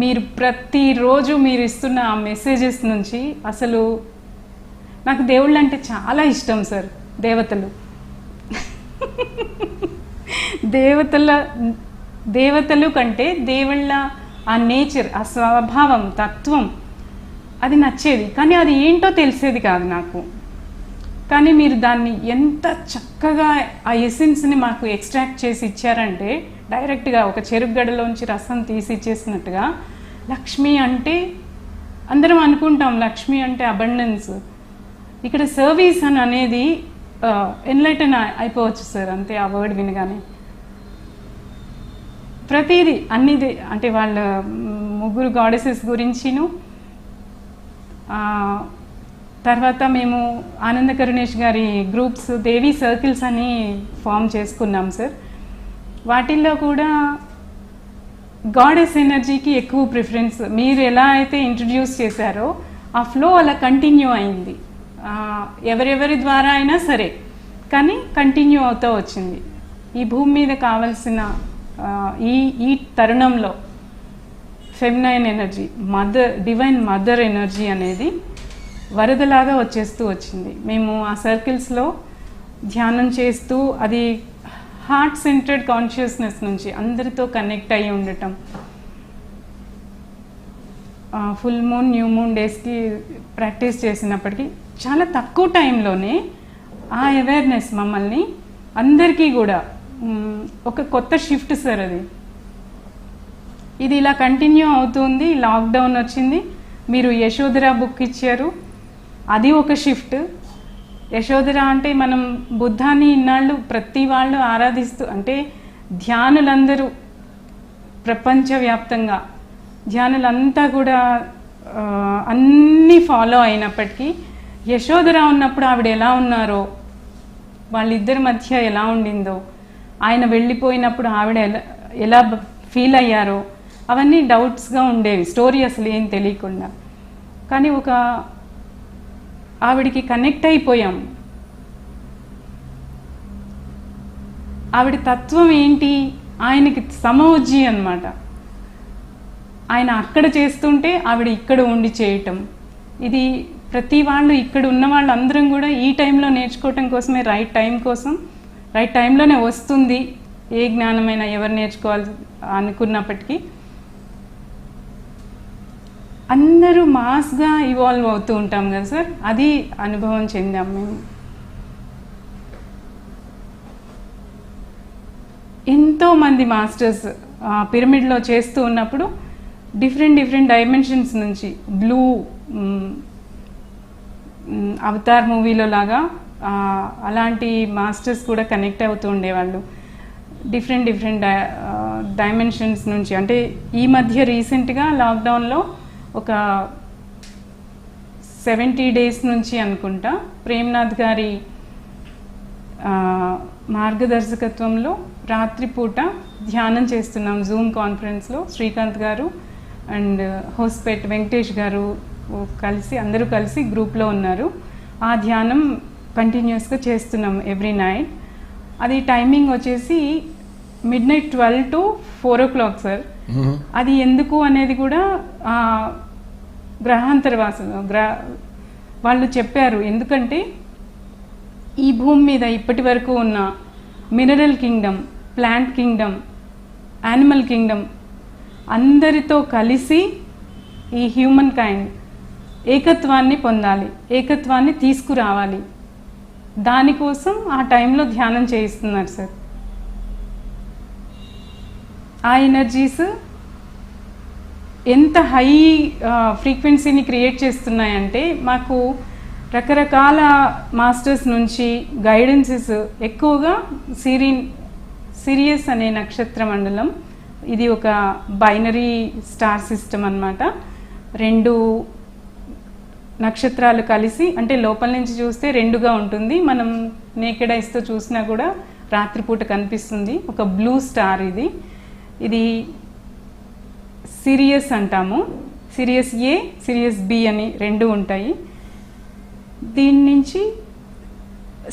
మీరు ప్రతిరోజు మీరు ఇస్తున్న ఆ మెసేజెస్ నుంచి అసలు నాకు దేవుళ్ళు అంటే చాలా ఇష్టం సార్. దేవతలు కంటే దేవుళ్ళ ఆ నేచర్, ఆ స్వభావం, తత్వం అది నచ్చేది. కానీ అది ఏంటో తెలిసేది కాదు నాకు. కానీ మీరు దాన్ని ఎంత చక్కగా ఆ ఎసెన్స్ని మాకు ఎక్స్ట్రాక్ట్ చేసి ఇచ్చారంటే, డైరెక్ట్గా ఒక చెరుగడలోంచి రసం తీసి ఇచ్చేసినట్టుగా. లక్ష్మి అంటే అందరం అనుకుంటాం, లక్ష్మి అంటే అబండెన్స్. ఇక్కడ సర్వీస్ అని అనేది ఎన్లైటన్ అయిపోవచ్చు సార్, అంతే ఆ వర్డ్ వినగానే. ప్రతిదీ అన్నిది అంటే వాళ్ళ ముగ్గురు గాడెసెస్ గురించిను, తర్వాత మేము ఆనంద కరుణేష్ గారి గ్రూప్స్, దేవి సర్కిల్స్ అని ఫామ్ చేసుకున్నాం సార్. వాటిల్లో కూడా గాడెస్ ఎనర్జీకి ఎక్కువ ప్రిఫరెన్స్. మీరు ఎలా అయితే ఇంట్రడ్యూస్ చేశారో ఆ ఫ్లో అలా కంటిన్యూ అయింది. ఎవరెవరి ద్వారా అయినా సరే, కానీ కంటిన్యూ అవుతూ వచ్చింది. ఈ భూమి మీద కావాల్సిన ఈ తరుణంలో feminine energy, divine mother energy అనేది వరదలాగా వచ్చేస్తూ వచ్చింది. మేము ఆ సర్కిల్స్లో ధ్యానం చేస్తూ, అది హార్ట్ సెంటర్డ్ కాన్షియస్నెస్ నుంచి అందరితో కనెక్ట్ అయ్యి ఉండటం. ఫుల్ మూన్, న్యూ మూన్ డేస్కి ప్రాక్టీస్ చేసినప్పటికీ చాలా తక్కువ టైంలోనే ఆ అవేర్నెస్ మమ్మల్ని అందరికీ కూడా ఒక కొత్త షిఫ్ట్ సార్ అది. ఇది ఇలా కంటిన్యూ అవుతుంది. లాక్డౌన్ వచ్చింది, మీరు యశోధర బుక్ ఇచ్చారు, అది ఒక షిఫ్ట్. యశోధర అంటే మనం బుద్ధాన్ని ఇన్నాళ్ళు ప్రతి వాళ్ళు ఆరాధిస్తూ, అంటే ధ్యానులందరూ ప్రపంచవ్యాప్తంగా ధ్యానులంతా కూడా అన్నీ ఫాలో అయినప్పటికీ యశోధర ఉన్నప్పుడు ఆవిడ ఎలా ఉన్నారో, వాళ్ళిద్దరి మధ్య ఎలా ఉండిందో, ఆయన వెళ్ళిపోయినప్పుడు ఆవిడ ఎలా ఫీల్ అయ్యారో, అవన్నీ డౌట్స్గా ఉండేవి, స్టోరీ అసలు ఏం తెలియకుండా. కానీ ఒక ఆవిడికి కనెక్ట్ అయిపోయాం. ఆవిడ తత్వం ఏంటి, ఆయనకి సమవుజ్జి అన్నమాట. ఆయన అక్కడ చేస్తుంటే ఆవిడ ఇక్కడ ఉండి చేయటం. ఇది ప్రతి వాళ్ళు, ఇక్కడ ఉన్న వాళ్ళు అందరం కూడా ఈ టైంలో నేర్చుకోవటం కోసమే, రైట్ టైం కోసం, రైట్ టైంలోనే వస్తుంది ఏ జ్ఞానమైనా, ఎవరు నేర్చుకోవాలి అనుకున్నప్పటికీ. అందరూ మాస్గా ఇవాల్వ్ అవుతూ ఉంటాం కదా సార్, అది అనుభవం చెందాం మేము. ఎంతోమంది మాస్టర్స్ పిరమిడ్లో చేస్తూ ఉన్నప్పుడు డిఫరెంట్ డైమెన్షన్స్ నుంచి, బ్లూ అవతార్ మూవీలో లాగా అలాంటి మాస్టర్స్ కూడా కనెక్ట్ అవుతూ ఉండేవాళ్ళు. డిఫరెంట్ డైమెన్షన్స్ నుంచి. అంటే ఈ మధ్య రీసెంట్గా లాక్డౌన్లో ఒక 70 days నుంచి అనుకుంటా, ప్రేమ్నాథ్ గారి మార్గదర్శకత్వంలో రాత్రిపూట ధ్యానం చేస్తున్నాం జూమ్ కాన్ఫరెన్స్లో. శ్రీకాంత్ గారు అండ్ హోస్పేట్ వెంకటేష్ గారు కలిసి, అందరూ కలిసి గ్రూప్లో ఉన్నారు. ఆ ధ్యానం కంటిన్యూస్గా చేస్తున్నాం ఎవ్రీ నైట్. అది టైమింగ్ వచ్చేసి midnight 12 to 4 o'clock సార్. అది ఎందుకు అనేది కూడా గ్రహాంతరవాసులు వాళ్ళు చెప్పారు. ఎందుకంటే ఈ భూమి మీద ఇప్పటి వరకు ఉన్న mineral Kingdom, plant Kingdom, animal Kingdom అందరితో కలిసి ఈ హ్యూమన్ కైండ్ ఏకత్వాన్ని పొందాలి, ఏకత్వాన్ని తీసుకురావాలి. దానికోసం ఆ టైంలో ధ్యానం చేయిస్తున్నారు సార్. ఆ ఎనర్జీస్ ఎంత హై ఫ్రీక్వెన్సీని క్రియేట్ చేస్తున్నాయంటే, మాకు రకరకాల మాస్టర్స్ నుంచి గైడెన్సెస్, ఎక్కువగా సిరియస్ అనే నక్షత్ర మండలం. ఇది ఒక బైనరీ స్టార్ సిస్టమ్ అన్నమాట. 2 నక్షత్రాలు కలిసి, అంటే లోపల నుంచి చూస్తే 2గా ఉంటుంది. మనం నేకెడ్ ఐస్తో చూసినా కూడా రాత్రిపూట కనిపిస్తుంది. ఒక బ్లూ స్టార్ ఇది. ఇది సిరియస్ అంటాము. సిరియస్ ఏ, సిరియస్ బి అని 2 ఉంటాయి. దీని నుంచి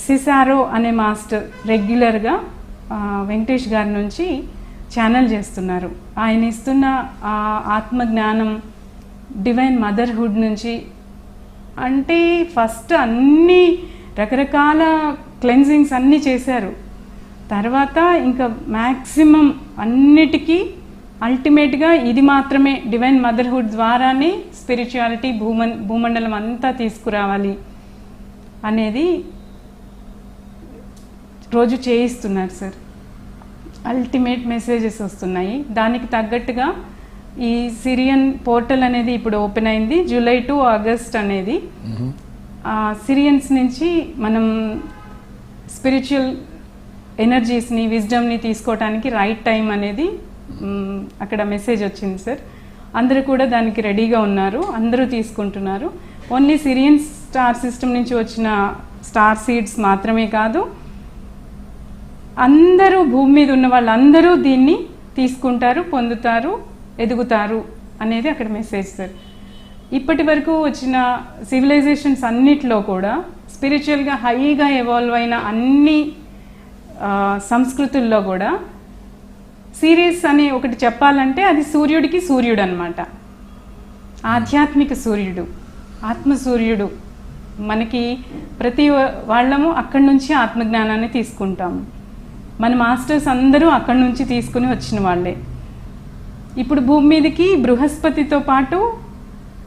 సిసారో అనే మాస్టర్ రెగ్యులర్గా వెంకటేష్ గారి నుంచి ఛానల్ చేస్తున్నారు. ఆయన ఇస్తున్న ఆత్మజ్ఞానం డివైన్ మదర్హుడ్ నుంచి, అంటే ఫస్ట్ అన్ని రకరకాల క్లెన్జింగ్స్ అన్నీ చేశారు. తర్వాత ఇంకా మ్యాక్సిమం అన్నిటికీ అల్టిమేట్గా ఇది మాత్రమే డివైన్ మదర్హుడ్ ద్వారానే స్పిరిచువాలిటీ భూమండలం అంతా తీసుకురావాలి అనేది రోజు చేయిస్తున్నారు సార్. అల్టిమేట్ మెసేజెస్ వస్తున్నాయి. దానికి తగ్గట్టుగా ఈ సిరియన్ పోర్టల్ అనేది ఇప్పుడు ఓపెన్ అయింది. జూలై టు ఆగస్ట్ అనేది. సిరియన్స్ నుంచి మనం స్పిరిచువల్ ఎనర్జీస్ని, విజ్డమ్ని తీసుకోవడానికి రైట్ టైం అనేది అక్కడ మెసేజ్ వచ్చింది సార్. అందరూ కూడా దానికి రెడీగా ఉన్నారు, అందరూ తీసుకుంటున్నారు. ఓన్లీ సిరియన్ స్టార్ సిస్టమ్ నుంచి వచ్చిన స్టార్ సీడ్స్ మాత్రమే కాదు, అందరూ భూమి మీద ఉన్న వాళ్ళందరూ దీన్ని తీసుకుంటారు, పొందుతారు, ఎదుగుతారు అనేది అక్కడ మెసేజ్ సార్. ఇప్పటి వరకు వచ్చిన సివిలైజేషన్స్ అన్నిట్లో కూడా స్పిరిచువల్గా హైగా ఎవాల్వ్ అయిన అన్ని సంస్కృతుల్లో కూడా సీరియస్ అని ఒకటి చెప్పాలంటే అది సూర్యుడికి సూర్యుడు అనమాట. ఆధ్యాత్మిక సూర్యుడు, ఆత్మసూర్యుడు. మనకి ప్రతి వాళ్ళము అక్కడి నుంచి ఆత్మజ్ఞానాన్ని తీసుకుంటాము. మన మాస్టర్స్ అందరూ అక్కడి నుంచి తీసుకుని వచ్చిన వాళ్ళే. ఇప్పుడు భూమి మీదకి బృహస్పతితో పాటు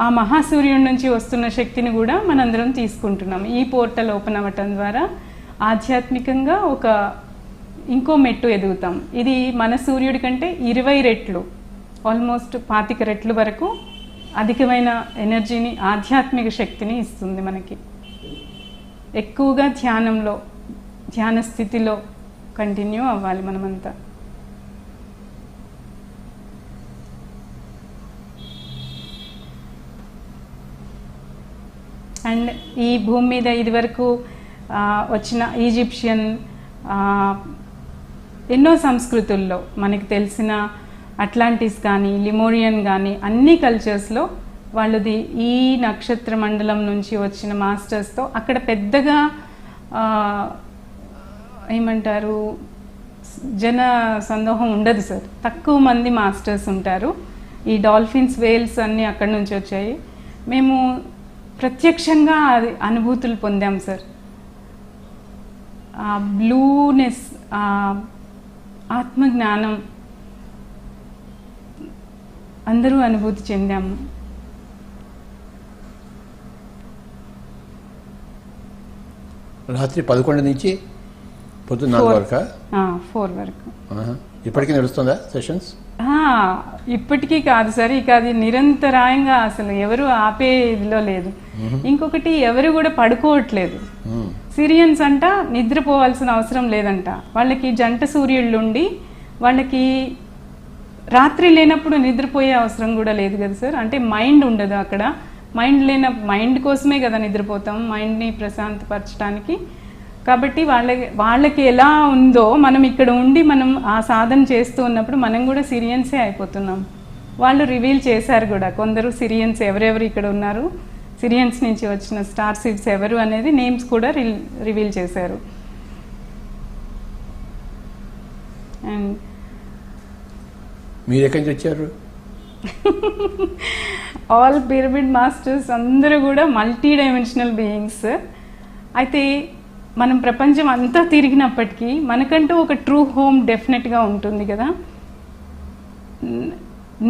ఆ మహాసూర్యుడి నుంచి వస్తున్న శక్తిని కూడా మనందరం తీసుకుంటున్నాం. ఈ పోర్టల్ ఓపెన్ అవ్వటం ద్వారా ఆధ్యాత్మికంగా ఇంకో మెట్టు ఎదుగుతాం. ఇది మన సూర్యుడి కంటే 20 రెట్లు, ఆల్మోస్ట్ 25 రెట్లు వరకు అధికమైన ఎనర్జీని, ఆధ్యాత్మిక శక్తిని ఇస్తుంది మనకి. ఎక్కువగా ధ్యాన స్థితిలో కంటిన్యూ అవ్వాలి మనమంతా. అండ్ ఈ భూమి మీద ఇదివరకు వచ్చిన ఈజిప్షియన్ ఎన్నో సంస్కృతుల్లో మనకి తెలిసిన అట్లాంటిస్ కానీ, లిమోరియన్ కానీ అన్ని కల్చర్స్లో వాళ్ళది ఈ నక్షత్ర మండలం నుంచి వచ్చిన మాస్టర్స్తో అక్కడ పెద్దగా ఏమంటారు జన సందోహం ఉండదు సార్. తక్కువ మంది మాస్టర్స్ ఉంటారు. ఈ డాల్ఫిన్స్, వేల్స్ అన్నీ అక్కడి నుంచి వచ్చాయి. మేము ప్రత్యక్షంగా అది అనుభూతులు పొందాం సార్. ఆ బ్లూనెస్, ఆ ఆత్మజ్ఞానం అందరూ అనుభూతి చెందాము. రాత్రి 11 నుంచి పొద్దున్న 4 వరకు 4 వరకు ఇప్పటికీ నడుస్తుందా సెషన్స్? ఇప్పటికీ కాదు సార్, ఇక అది నిరంతరాయంగా అసలు ఎవరు ఆపే ఇదిలో లేదు. ఇంకొకటి ఎవరు కూడా పడుకోవట్లేదు. సిరియన్స్ అంట నిద్రపోవాల్సిన అవసరం లేదంట. వాళ్ళకి జంట సూర్యుళ్ళుండి వాళ్ళకి రాత్రి లేనప్పుడు నిద్రపోయే అవసరం కూడా లేదు కదా సార్. అంటే మైండ్ ఉండదు అక్కడ. మైండ్ కోసమే కదా నిద్రపోతాం, మైండ్ని ప్రశాంతపరచడానికి. కాబట్టి వాళ్ళకి ఎలా ఉందో మనం ఇక్కడ ఉండి మనం ఆ సాధన చేస్తూ ఉన్నప్పుడు మనం కూడా సిరియన్సే అయిపోతున్నాం. వాళ్ళు రివీల్ చేశారు కూడా, కొందరు సిరియన్స్ ఎవరెవరు ఇక్కడ ఉన్నారు, సిరియన్స్ నుంచి వచ్చిన స్టార్ సీడ్స్ ఎవరు అనేది నేమ్స్ కూడా రివీల్ చేశారు. అండ్ మీరు ఎక్కడి నుంచి వచ్చారు? ఆల్ పిరమిడ్ మాస్టర్స్ అందరూ కూడా మల్టీ డైమెన్షనల్ బీయింగ్స్. అయితే మనం ప్రపంచం అంతా తిరిగినప్పటికీ మనకంటూ ఒక ట్రూ హోమ్ డెఫినెట్గా ఉంటుంది కదా.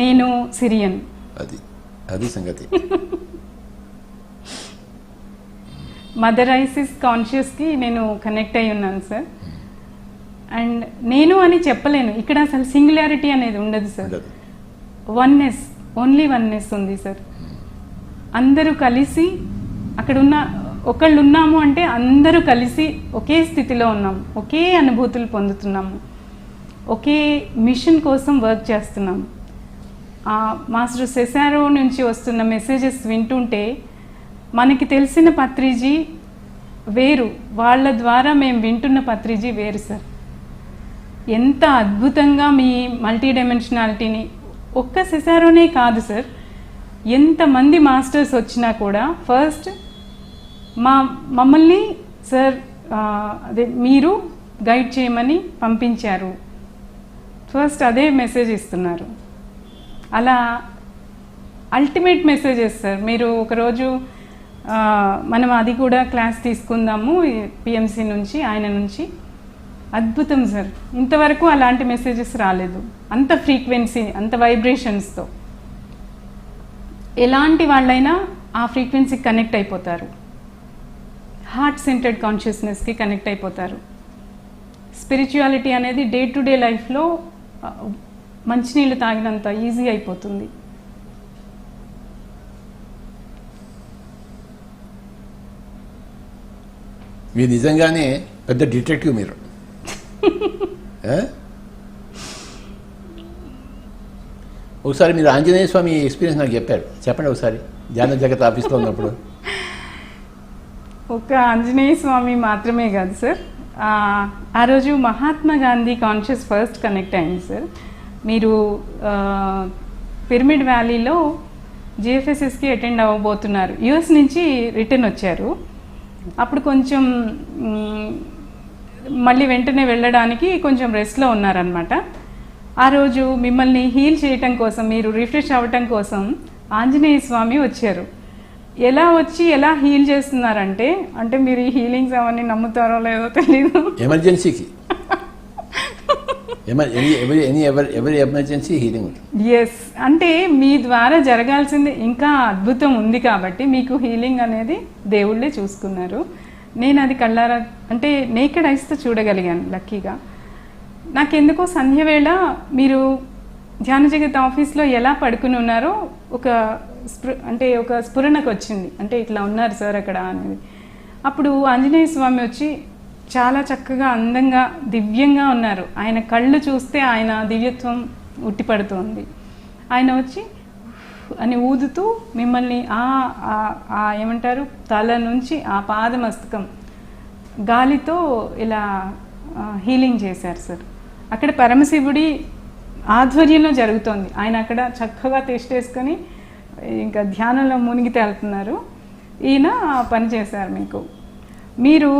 నేను సిరియన్, అది సంగతి. మదర్ ఐసిస్ కాన్షియస్కి నేను కనెక్ట్ అయి ఉన్నాను సార్. అండ్ నేను అని చెప్పలేను ఇక్కడ, అసలు సింగులారిటీ అనేది ఉండదు సార్. వన్నెస్, ఓన్లీ వన్నెస్ ఉంది సార్. అందరూ కలిసి అక్కడ ఒకళ్ళు ఉన్నాము అంటే అందరూ కలిసి ఒకే స్థితిలో ఉన్నాము, ఒకే అనుభూతులు పొందుతున్నాము. ఒకే మిషన్ కోసం వర్క్ చేస్తున్నాం. మాస్టర్ సెసారో నుంచి వస్తున్న మెసేజెస్ వింటుంటే మనకి తెలిసిన పత్రిజీ వేరు, వాళ్ళ ద్వారా మేము వింటున్న పత్రిజీ వేరు సార్. ఎంత అద్భుతంగా మీ మల్టీ డైమెన్షనాలిటీని, ఒక్క సెసారోనే కాదు సార్, ఎంతమంది మాస్టర్స్ వచ్చినా కూడా ఫస్ట్ మమ్మల్ని సార్ అదే మీరు గైడ్ చేయమని పంపించారు, ఫస్ట్ అదే మెసేజ్ ఇస్తున్నారు. అలా అల్టిమేట్ మెసేజెస్ సార్. మీరు ఒకరోజు మనం అది కూడా క్లాస్ తీసుకుందాము పిఎంసి నుంచి, ఆయన నుంచి. అద్భుతం సార్, ఇంతవరకు అలాంటి మెసేజెస్ రాలేదు. అంత ఫ్రీక్వెన్సీ, అంత వైబ్రేషన్స్తో ఎలాంటి వాళ్ళైనా ఆ ఫ్రీక్వెన్సీకి కనెక్ట్ అయిపోతారు, హార్ట్ సెంటర్డ్ కాన్షియస్నెస్కి కనెక్ట్ అయిపోతారు. స్పిరిచువాలిటీ అనేది డే టు డే లైఫ్లో మంచినీళ్ళు తాగినంత ఈజీ అయిపోతుంది. మీరు నిజంగానే పెద్ద డిటెక్టివ్ మీరు. ఒకసారి మీరు ఆంజనేయ స్వామి ఎక్స్పీరియన్స్ నాకు చెప్పారు, చెప్పండి ఒకసారి. ధ్యాన జగత్ ఆఫీస్లో ఉన్నప్పుడు. ఒక ఆంజనేయ స్వామి మాత్రమే కాదు సార్, ఆ రోజు Mahatma Gandhi conscious first connect అయింది సార్. మీరు పిరమిడ్ వ్యాలీలో జిఎఫ్ఎస్ఎస్కి అటెండ్ అవ్వబోతున్నారు, యుఎస్ నుంచి రిటర్న్ వచ్చారు. అప్పుడు కొంచెం మళ్ళీ వెంటనే వెళ్ళడానికి కొంచెం రెస్ట్లో ఉన్నారనమాట. ఆ రోజు మిమ్మల్ని హీల్ చేయటం కోసం, మీరు రిఫ్రెష్ అవ్వటం కోసం ఆంజనేయ స్వామి వచ్చారు. ఎలా వచ్చి ఎలా హీల్ చేస్తున్నారంటే, అంటే మీరు ఈ హీలింగ్స్ అవన్నీ నమ్ముతారో లేదో తెలీదు, ఎమర్జెన్సీకి ఎవరి ఎమర్జెన్సీ హీలింగ్. ఎస్, అంటే మీ ద్వారా జరగాల్సింది ఇంకా అద్భుతం ఉంది కాబట్టి మీకు హీలింగ్ అనేది దేవుళ్ళే చూసుకున్నారు. నేను అది కళ్ళారా అంటే నేకెడ్ ఐస్తో చూడగలిగాను లక్కీగా. నాకెందుకో సంధ్య వేళ మీరు ధ్యాన జగత్ ఆఫీస్లో ఎలా పడుకుని ఉన్నారో ఒక స్ఫురణకు వచ్చింది, అంటే ఇట్లా ఉన్నారు సార్ అక్కడ అనేది. అప్పుడు ఆంజనేయ స్వామి వచ్చి చాలా చక్కగా అందంగా దివ్యంగా ఉన్నారు. ఆయన కళ్ళు చూస్తే ఆయన దివ్యత్వం ఉట్టిపడుతోంది. ఆయన వచ్చి అని ఊదుతూ మిమ్మల్ని ఏమంటారు తల నుంచి ఆ పాదమస్తకం గాలితో ఇలా హీలింగ్ చేశారు సార్. అక్కడ పరమశివుడి ఆధ్వర్యంలో జరుగుతోంది. ఆయన అక్కడ చక్కగా తెష్టేసుకొని ఇంకా ధ్యానంలో మునిగి తేలుతున్నారు. ఈయన పని చేశారు మీకు. మీరు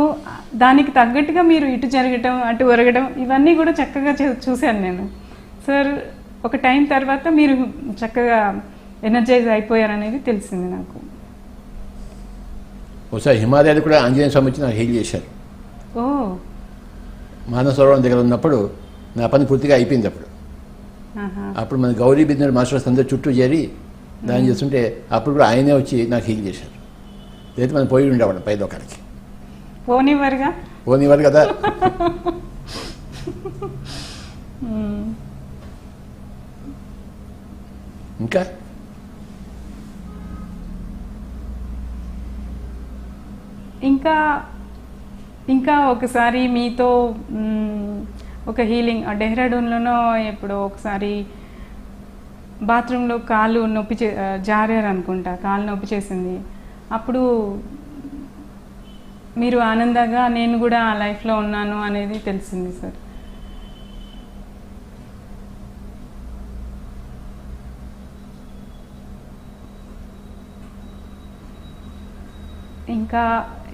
దానికి తగ్గట్టుగా మీరు ఇటు జరగటం అటు ఒరగడం ఇవన్నీ కూడా చక్కగా చూశాను నేను సార్. ఒక టైం తర్వాత మీరు చక్కగా ఎనర్జైజ్ అయిపోయారనేది తెలిసింది నాకు. ఒకసారి హిమాలయాలు కూడా ఆంజనేయ స్వామి వచ్చి నాకు హీల్ చేశారు. ఓ, మానవ సరోవరం దగ్గర ఉన్నప్పుడు నా పని పూర్తిగా అయిపోయింది. అప్పుడు మన గౌరీ బిందర్ మాస్టర్స్ అందరూ చుట్టూ చేరి దాన్ని చేస్తుంటే అప్పుడు కూడా ఆయనే వచ్చి నాకు హీల్ చేశారు. లేదా మనం పోయి ఉండేవాడు పై లోకాలకి. పోనివ్వరు కదా. ఇంకా ఒకసారి మీతో ఒక హీలింగ్ డెహ్రాడూన్లోనో ఎప్పుడో ఒకసారి బాత్రూంలో కాళ్ళు నొప్పి జారారు అనుకుంటా, కాళ్ళు నొప్పి చేసింది. అప్పుడు మీరు ఆనందంగా నేను కూడా ఆ లైఫ్లో ఉన్నాను అనేది తెలిసింది సార్.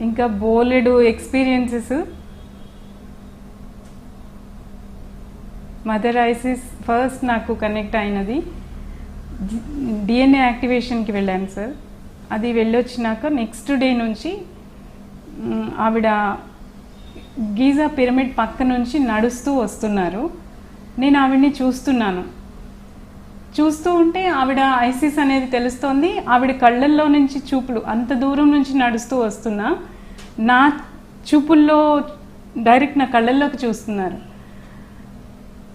ఇంకా బోలెడు ఎక్స్పీరియన్సెస్. మదర్ ఐసిస్ ఫస్ట్ నాకు కనెక్ట్ అయినది డిఎన్ఏ యాక్టివేషన్కి వెళ్ళాను సార్. అది వెళ్ళొచ్చినాక నెక్స్ట్ డే నుంచి ఆవిడ గీజా పిరమిడ్ పక్క నుంచి నడుస్తూ వస్తున్నారు. నేను ఆవిడ్ని చూస్తూ ఉంటే ఆవిడ ఐసిస్ అనేది తెలుస్తోంది. ఆవిడ కళ్ళల్లో నుంచి చూపులు అంత దూరం నుంచి నడుస్తూ వస్తున్నా నా చూపుల్లో డైరెక్ట్ నా కళ్ళల్లోకి చూస్తున్నారు.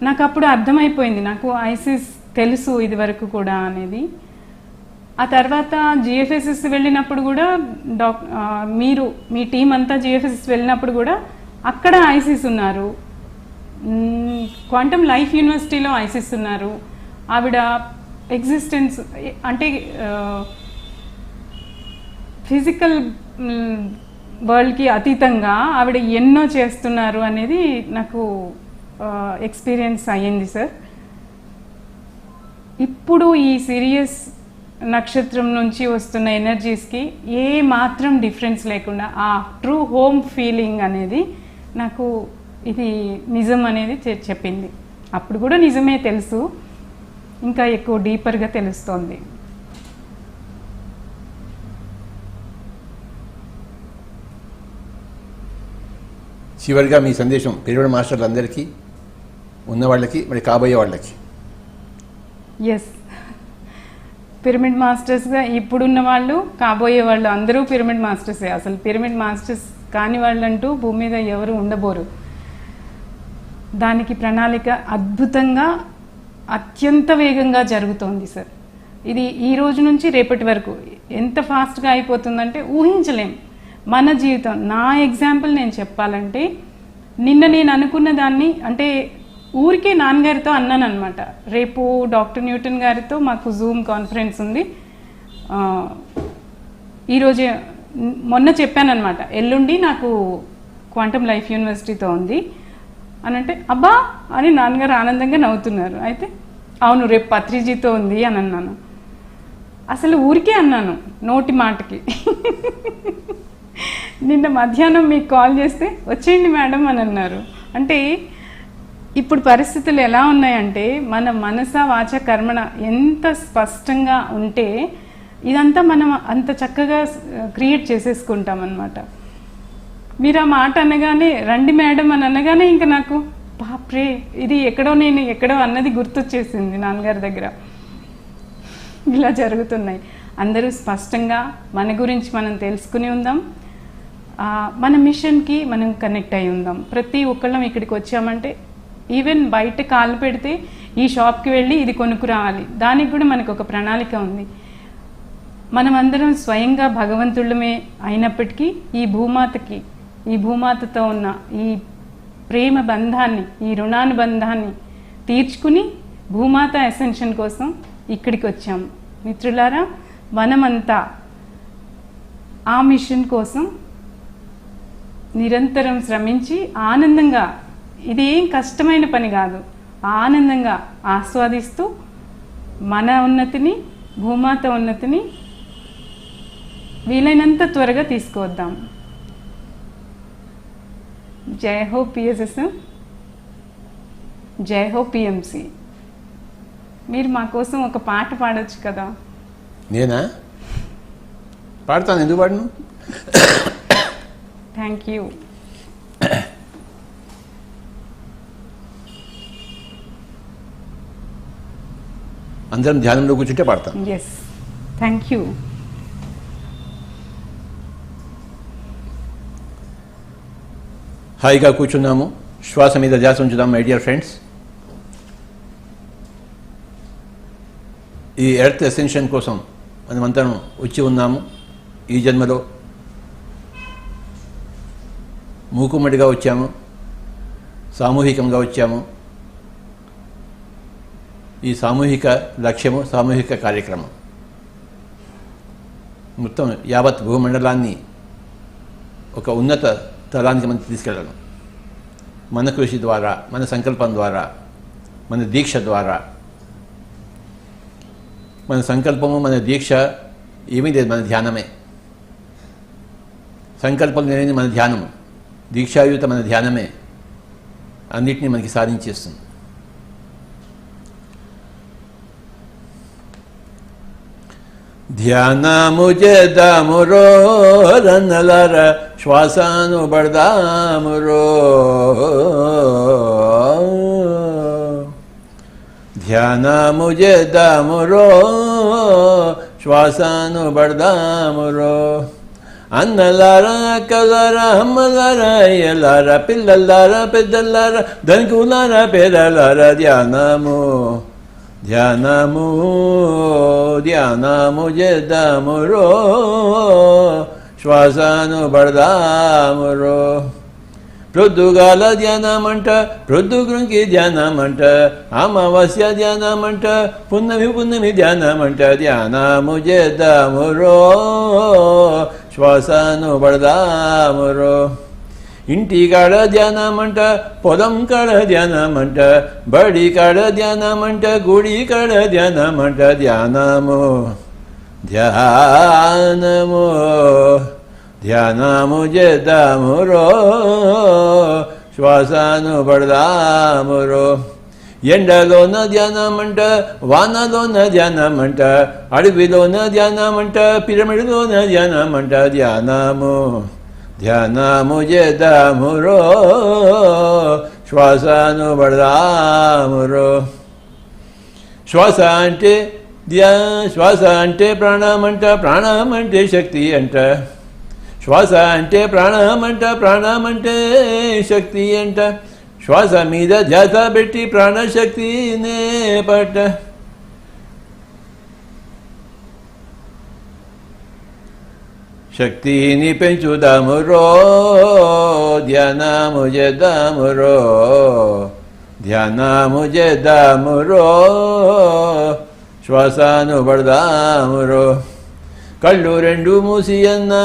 నాకు అప్పుడు అర్థమైపోయింది, నాకు ఐసిస్ తెలుసు ఇది వరకు కూడా అనేది. ఆ తర్వాత జిఎఫ్ఎస్ఎస్ వెళ్ళినప్పుడు కూడా మీరు మీ టీం అంతా జిఎఫ్ఎస్ఎస్ వెళ్ళినప్పుడు కూడా అక్కడ ఐసిస్ ఉన్నారు. క్వాంటమ్ లైఫ్ యూనివర్సిటీలో ఐసిస్ ఉన్నారు. ఆవిడ ఎగ్జిస్టెన్స్ అంటే ఫిజికల్ వరల్డ్కి అతీతంగా ఆవిడ ఎన్నో చేస్తున్నారు అనేది నాకు ఎక్స్పీరియన్స్ అయ్యింది సార్. ఇప్పుడు ఈ సిరియస్ నక్షత్రం నుంచి వస్తున్న ఎనర్జీస్కి ఏ మాత్రం డిఫరెన్స్ లేకుండా ఆ ట్రూ హోమ్ ఫీలింగ్ అనేది నాకు ఇది నిజం అనేది చెప్పింది. అప్పుడు కూడా నిజమే తెలుసు, ఇంకా ఎక్కువ డీపర్గా తెలుస్తోంది. చివరిగా మీ సందేశం పిరమిడ్ మాస్టర్లందరికీ, ఉన్నవాళ్ళకి, మరి కాబోయే వాళ్ళకి. ఎస్, పిరమిడ్ మాస్టర్స్గా ఇప్పుడున్న వాళ్ళు, కాబోయే వాళ్ళు అందరూ పిరమిడ్ మాస్టర్సే. అసలు పిరమిడ్ మాస్టర్స్ కాని వాళ్ళంటూ భూమి మీద ఎవరు ఉండబోరు. దానికి ప్రణాళిక అద్భుతంగా అత్యంత వేగంగా జరుగుతోంది సార్. ఇది ఈ రోజు నుంచి రేపటి వరకు ఎంత ఫాస్ట్గా అయిపోతుందంటే ఊహించలేం. మన జీవితం, నా ఎగ్జాంపుల్ నేను చెప్పాలంటే, నిన్న నేను అనుకున్న దాన్ని అంటే ఊరికే నాన్నగారితో అన్నాను అనమాట, రేపు డాక్టర్ న్యూటన్ గారితో మాకు జూమ్ కాన్ఫరెన్స్ ఉంది, ఈరోజే మొన్న చెప్పానమాట, ఎల్లుండి నాకు క్వాంటమ్ లైఫ్ యూనివర్సిటీతో ఉంది అని అంటే, అబ్బా అని నాన్నగారు ఆనందంగా నవ్వుతున్నారు. అయితే అవును రేపు పత్రిజీతో ఉంది అని అన్నాను. అసలు ఊరికే అన్నాను, నోటి మాటకి. నిన్న మధ్యాహ్నం మీకు కాల్ చేస్తే వచ్చేయండి మేడం అని అన్నారు. అంటే ఇప్పుడు పరిస్థితులు ఎలా ఉన్నాయంటే, మన మనస వాచ కర్మణ ఎంత స్పష్టంగా ఉంటే ఇదంతా మనం అంత చక్కగా క్రియేట్ చేసేసుకుంటాం అన్నమాట. మీరు ఆ మాట అనగానే, రండి మేడం అని అనగానే ఇంకా నాకు బాప్రే, ఇది నేను ఎక్కడో అన్నది గుర్తొచ్చేసింది నాన్నగారి దగ్గర. ఇలా జరుగుతున్నాయి. అందరూ స్పష్టంగా మన గురించి మనం తెలుసుకుని ఉందాం, మన మిషన్కి మనం కనెక్ట్ అయి ఉందాం. ప్రతి ఒక్కళ్ళం ఇక్కడికి వచ్చామంటే, ఈవెన్ బయట కాలు పెడితే ఈ షాప్కి వెళ్ళి ఇది కొనుక్కు రావాలి, దానికి కూడా మనకు ఒక ప్రణాళిక ఉంది. మనమందరం స్వయంగా భగవంతుళ్ళమే అయినప్పటికీ ఈ భూమాతతో ఉన్న ఈ ప్రేమ బంధాన్ని, ఈ రుణానుబంధాన్ని తీర్చుకుని భూమాత అసెన్షన్ కోసం ఇక్కడికి వచ్చాము. మిత్రులారా, మనమంతా ఆ మిషన్ కోసం నిరంతరం శ్రమించి ఆనందంగా, ఇది ఏం కష్టమైన పని కాదు, ఆనందంగా ఆస్వాదిస్తూ మన ఉన్నతిని, భూమాత ఉన్నతిని వీలైనంత త్వరగా తీసుకువద్దాం. జై హో పిఎస్ఎస్ఎం, జై హో పిఎంసి. మీరు మా కోసం ఒక పాట పాడొచ్చు కదా? నేనా పాడతాను, ఎందుకు పాడను? Thank you. అందరం ధ్యానంలో కూర్చుంటే పాడతాం. Yes, thank you. హాయిగా కూర్చున్నాము, శ్వాస మీద ధ్యాస ఉంచుదాం. మై డియర్ ఫ్రెండ్స్, ఈ ఎర్త్ అసెన్షన్ కోసం మనమంతరం వచ్చి ఉన్నాము. ఈ జన్మలో మూకుమ్మడిగా వచ్చాము, సామూహికంగా వచ్చాము. ఈ సామూహిక లక్ష్యము, సామూహిక కార్యక్రమం మొత్తం యావత్ భూమండలాన్ని ఒక ఉన్నత తలానికి మనం తీసుకెళ్ళడం. మన కృషి ద్వారా, మన సంకల్పం ద్వారా, మన దీక్ష ద్వారా. మన సంకల్పము, మన దీక్ష ఏమీ లేదు, మన ధ్యానమే. సంకల్పం లేని మన ధ్యానము, దీక్షాయుత మన ధ్యానమే అన్నిటినీ మనకి సాధించేస్తుంది. ధ్యానము చేద్దామురో రన్నలర, శ్వాసను పడదామురో. ధ్యానము చేద్దామురో, శ్వాసను పడదామురో. అన్నలారా, అక్కలారా, అమ్మలారా, అయ్యలారా, పిల్లలారా, పెద్దలారా, ధనికులారా, పేదలారా, ధ్యానము ధ్యానము ధ్యానము చేద్దామురో, శ్వాసను పడదామురో. ప్రొద్దుగాల ధ్యానమంట ప్రొద్దుగురికి ధ్యానమంట అమావాస్య ధ్యానమంట పున్నమి ధ్యానమంట ధ్యానము చేద్దామురో శ్వాసను పడదామురో ఇంటి కాడ ధ్యానమంట పొలం కాడ ధ్యానమంట బడి కాడ ధ్యానమంట గుడి కాడ ధ్యానమంట ధ్యానము ధ్యానము ధ్యానము చేద్దామురో శ్వాసను పడదామురో ఎండలోన ధ్యానమంట వానలోన ధ్యానమంట అడవిలోన ధ్యానమంట పిరమిడ్లోన ధ్యానమంట ధ్యానము ధ్యానము చేద్దామురో శ్వాసను పడదామురో శ్వాస అంటే ప్రాణమంట ప్రాణమంటే శక్తి అంట శ్వాస అంటే ప్రాణమంటే శక్తి అంట శ్వాస మీద ధ్యాస పెట్టి ప్రాణశక్తినే పట్ట శక్తిని పెంచుదామురో ధ్యానము చేద్దామురో ధ్యానము చేద్దామురో శ్వాసను పడదామురో కళ్ళు రెండు మూసి అన్నా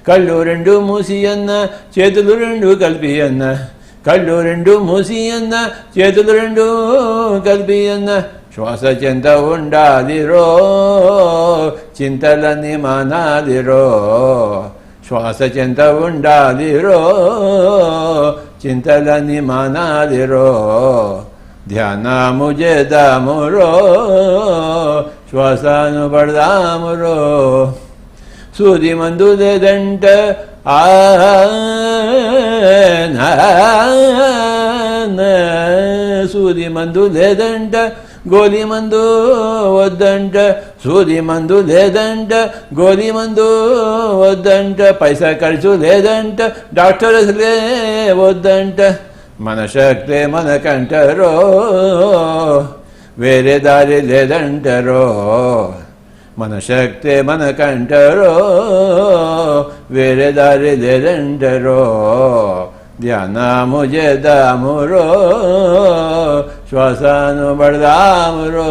కళ్ళు రెండు మూసి అన్న చేతులు రెండు కలిపి అన్న కళ్ళు రెండు మూసి అన్న చేతులు రెండు కలిపి అన్న శ్వాస చెంత ఉండాలిరో చింతలన్నీ మానాలిరో శ్వాస చెంత ఉండాలిరో చింతలన్నీ మానాలిరో ధ్యానము చేద్దామురో శ్వాసను పడదామురో సూది మందు లేదంట సూది మందు లేదంట గోలి మందు వద్దంట సూది మందు లేదంట గోలి మందు వద్దంట పైసా ఖర్చు లేదంట డాక్టర్ అసలే వద్దంట మన శక్తే మనకంటారో వేరే దారి లేదంటారో మన శక్తే మనకంటారో వేరే దారి లేదంటారో ధ్యానము చేద్దామురో శ్వాసను పడదామురో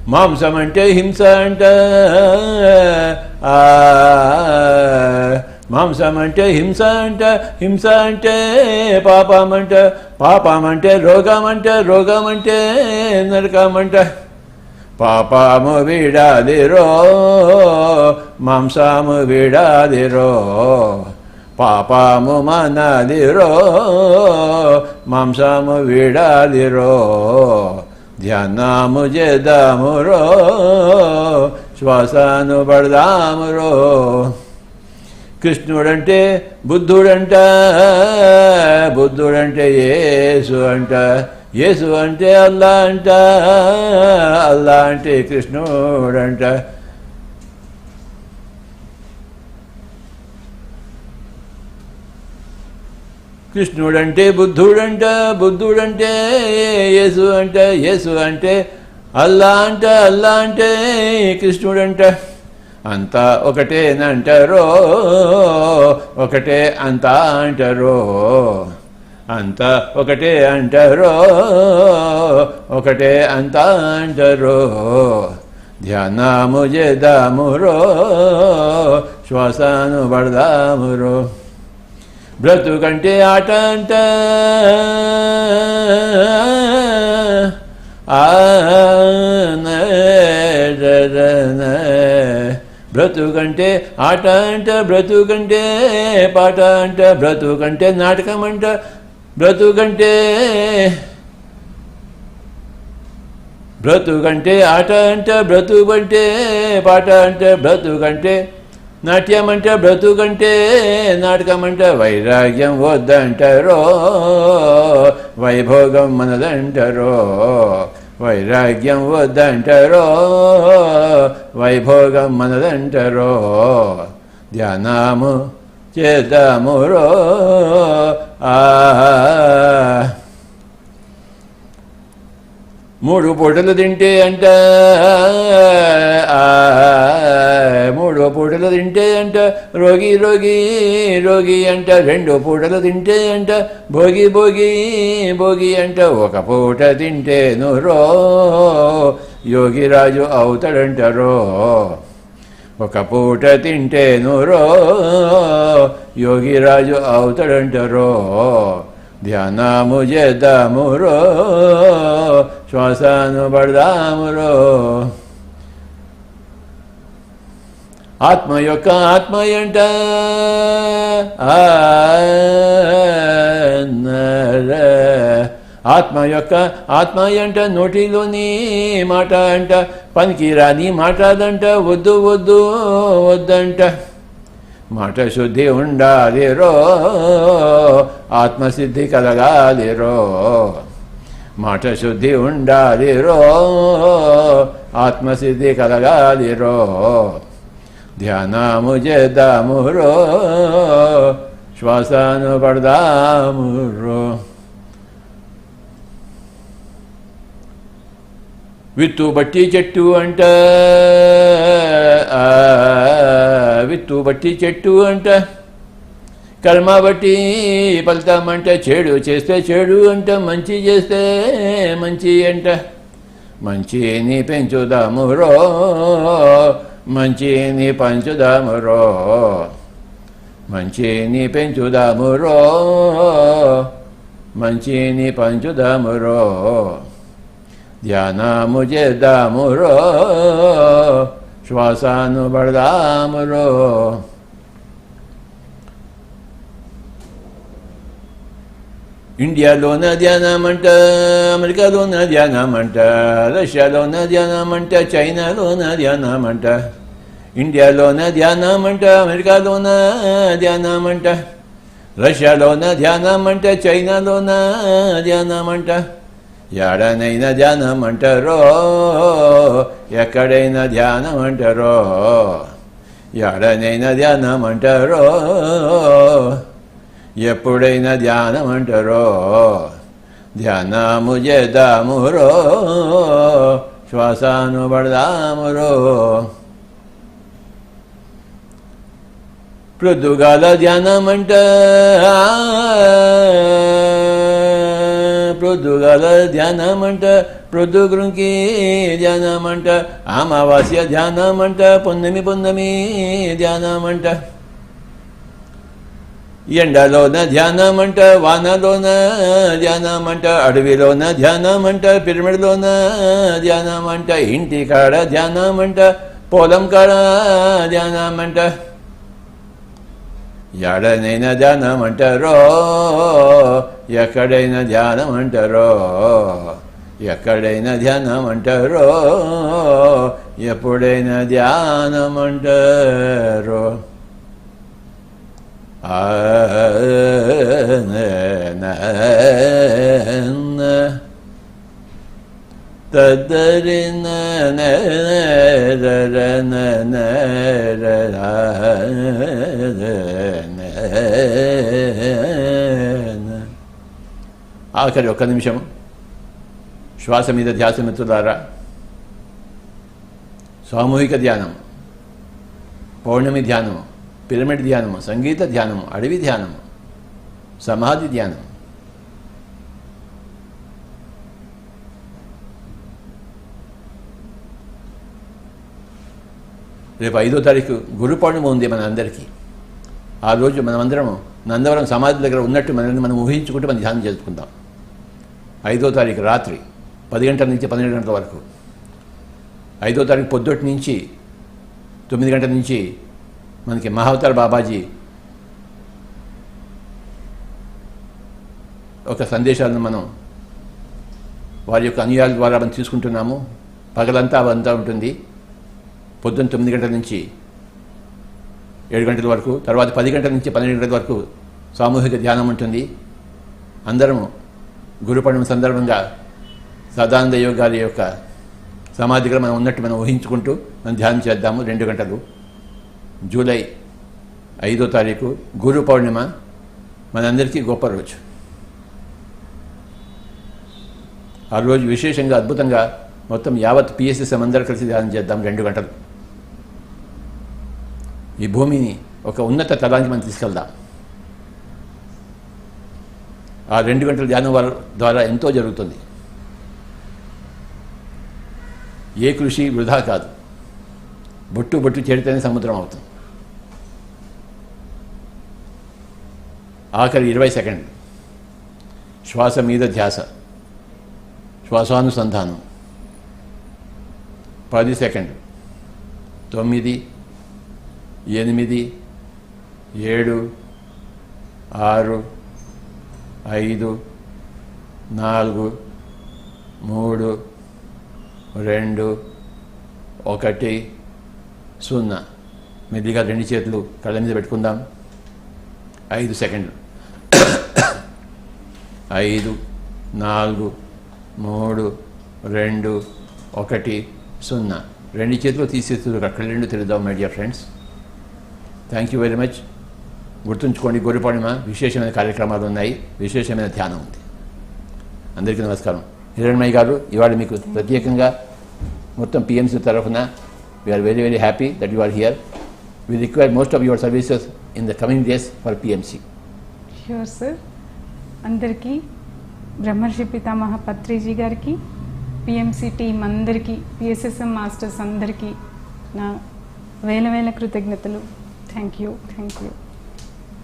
మాంసం అంటే హింస అంట మాంసం అంటే హింస అంట హింస అంటే పాపమంట పాపమంటే రోగమంటే నరకమంట పాపము వీడాలిరో మాంసము వీడాలిరో పాపము మానాలిరో మాంసము వీడాలిరో ధ్యానము చేద్దామురో శ్వాసను పడదామురో కృష్ణుడంటే బుద్ధుడంట బుద్ధుడంటే యేసు అంట యేసు అంటే అల్లా అంట అల్లా అంటే కృష్ణుడంట కృష్ణుడంటే బుద్ధుడంట బుద్ధుడంటే యేసు అంట యేసు అంటే అల్లా అంటే కృష్ణుడంట అంతా ఒకటేనంటారో ఒకటే అంతా అంటారో అంతా ఒకటే అంటారో ఒకటే అంతా అంటారో ధ్యానము చేద్దామురో శ్వాసను పడదామురో బ్రతుకంటే ఆట అంట బ్రతుకంటే ఆట అంట బ్రతుకంటే పాట అంట బ్రతుకంటే నాటకం అంట బ్రతుకంటే ఆట అంట బ్రతుకంటే పాట అంట బ్రతుకంటే నాట్యం అంటే బ్రతుకంటే నాటకం అంటే వైరాగ్యం వద్దంటారో వైభోగం మనదంటారో వైరాగ్యం వద్దంటారో వైభోగం మనదంటారో ధ్యానము చేద్దామురో 3 పూటలు తింటే అంట 3 పూటలు తింటే అంట రోగి రోగి రోగి అంట 2 పూటలు తింటే అంట భోగి భోగి భోగి అంట 1 పూట తింటేను రో యోగిరాజు అవుతాడంటారో 1 పూట తింటేను రో యోగిరాజు అవుతాడంటారో ధ్యానము చేద్దామురో శ్వాసను పడదామురో ఆత్మ యొక్క ఆత్మ ఎంట ఆత్మ యొక్క ఆత్మ ఎంట నోటిలోని మాట అంట పనికిరాని మాటదంట వద్దు వద్దు వద్దంట మాట శుద్ధి ఉండాలిరో ఆత్మసిద్ధి కలగాలిరో మాట శుద్ధి ఉండాలిరో ఆత్మసిద్ధి కలగాలిరో ధ్యానము చేద్దామురో శ్వాసను పడదామురో విత్తు బట్టి చెట్టు అంట విత్తు బట్టి చెట్టు అంట కర్మ బట్టి ఫలితమంట చెడు చేస్తే చెడు అంట మంచి చేస్తే మంచి అంట మంచిని పెంచుదామురో మంచిని పంచుదామురో మంచిని పెంచుదామురో మంచిని పంచుదామురో ధ్యానము చేద్దామురో శ్వాసను పడదామురో ఇండియాలోన ధ్యానమంట అమెరికాలోన ధ్యానమంట రష్యాలోన ధ్యానమంట చైనాలోన ధ్యానమంట ఇండియాలోన ధ్యానమంట అమెరికాలోన ధ్యానమంట రష్యాలోన ధ్యానమంట చైనాలోన ధ్యానమంట ఎడనైనా ధ్యానం అంటారో ఎక్కడైనా ధ్యానం అంటారో ఎడనైనా ధ్యానం అంటారో ఎప్పుడైనా ధ్యానం అంటారో ధ్యానము చేద్దామురో శ్వాసను పడదామురో ప్రొద్దుగాల ధ్యానమంట ప్రొద్దుగాల ధ్యానమంట ప్రొద్దుగురికి ధ్యానమంట అమావాస్య ధ్యానమంట పున్నమి పున్నమి ధ్యానమంట ఎండలోన ధ్యానమంట వానలోన ధ్యానమంట అడవిలోన ధ్యానమంట పిరమిడ్లోన ధ్యానమంట ఇంటి కాడ ధ్యానమంట పొలం కాడ ధ్యానమంట ఎడనైనా ధ్యానం అంటారో ఎక్కడైనా ధ్యానం అంటారో ఎక్కడైనా ధ్యానం అంటారో ఎప్పుడైనా ధ్యానం అంటారో తద్దరిన ఆఖరి 1 నిమిషం శ్వాస మీద ధ్యాస మిత్రులారా సామూహిక ధ్యానం పౌర్ణమి ధ్యానం పిరమిడ్ ధ్యానం సంగీత ధ్యానం అడవి ధ్యానం సమాధి ధ్యానం రేపు 5వ తారీఖు గురు పౌర్ణమి ఉంది మన అందరికీ ఆ రోజు మనమందరం నందవరం సమాధి దగ్గర ఉన్నట్టు మనం ఊహించుకుంటూ మనం ధ్యానం చేసుకుందాం 5వ తారీఖు రాత్రి 10 గంటల నుంచి 12 గంటల వరకు 5వ తారీఖు పొద్దుటి నుంచి 9 గంటల నుంచి మనకి మహావతార్ బాబాజీ ఒక సందేశాలను మనం వారి యొక్క అనుయాయుల ద్వారా మనం తీసుకుంటున్నాము పగలంతా అవంతా ఉంటుంది పొద్దున్న 9 గంటల నుంచి 7 గంటల వరకు తర్వాత 10 గంటల నుంచి 12 గంటల వరకు సామూహిక ధ్యానం ఉంటుంది అందరము గురు పౌర్ణమి సందర్భంగా సదానంద యోగి గారి యొక్క సమాధిగా మనం ఉన్నట్టు మనం ఊహించుకుంటూ మనం ధ్యానం చేద్దాము 2 గంటలు జూలై 5వ తారీఖు గురు పౌర్ణిమ మనందరికీ గొప్ప రోజు ఆ రోజు విశేషంగా అద్భుతంగా మొత్తం యావత్ పిఎస్ఎస్ఎం అందరూ కలిసి ధ్యానం చేద్దాం 2 గంటలు. ఈ భూమిని ఒక ఉన్నత తలానికి మనం తీసుకెళ్దాం. ఆ 2 గంటల ధ్యానం ద్వారా ఎంతో జరుగుతుంది. ఏ కృషి వృధా కాదు. బొట్టు చేరితేనే సముద్రం అవుతుంది. ఆఖరి 20 సెకండ్లు శ్వాస మీద ధ్యాస, శ్వాసానుసంధానం. 10 సెకండ్లు 9, 8, 7, 6, 5, 4, 3, 2, 1, 0. మెల్లిగా 2 చేతులు కళ్ళ మీద పెట్టుకుందాం. 5 సెకండ్లు 5, 4, 3, 2, 1, 0. 2 చేతులు తీసేస్తూ అక్కడ 2 తిరుగుదాం. My dear friends, thank you very much. గుర్తుంచుకోండి, గురు పౌర్ణిమ విశేషమైన కార్యక్రమాలు ఉన్నాయి, విశేషమైన ధ్యానం ఉంది. అందరికీ నమస్కారం. హిరణ్మయ్య గారు, ఇవాళ మీకు ప్రత్యేకంగా మొత్తం పిఎంసీ తరఫున we are very very happy that you are here. We require most of your services in the coming days for PMC. Sure sir. అందరికీ, బ్రహ్మర్షి పితామహ పత్రిజీ గారికి, పిఎంసీ టీం అందరికీ, పిఎస్ఎస్ఎం మాస్టర్స్ అందరికీ నా వేల కృతజ్ఞతలు. Thank you.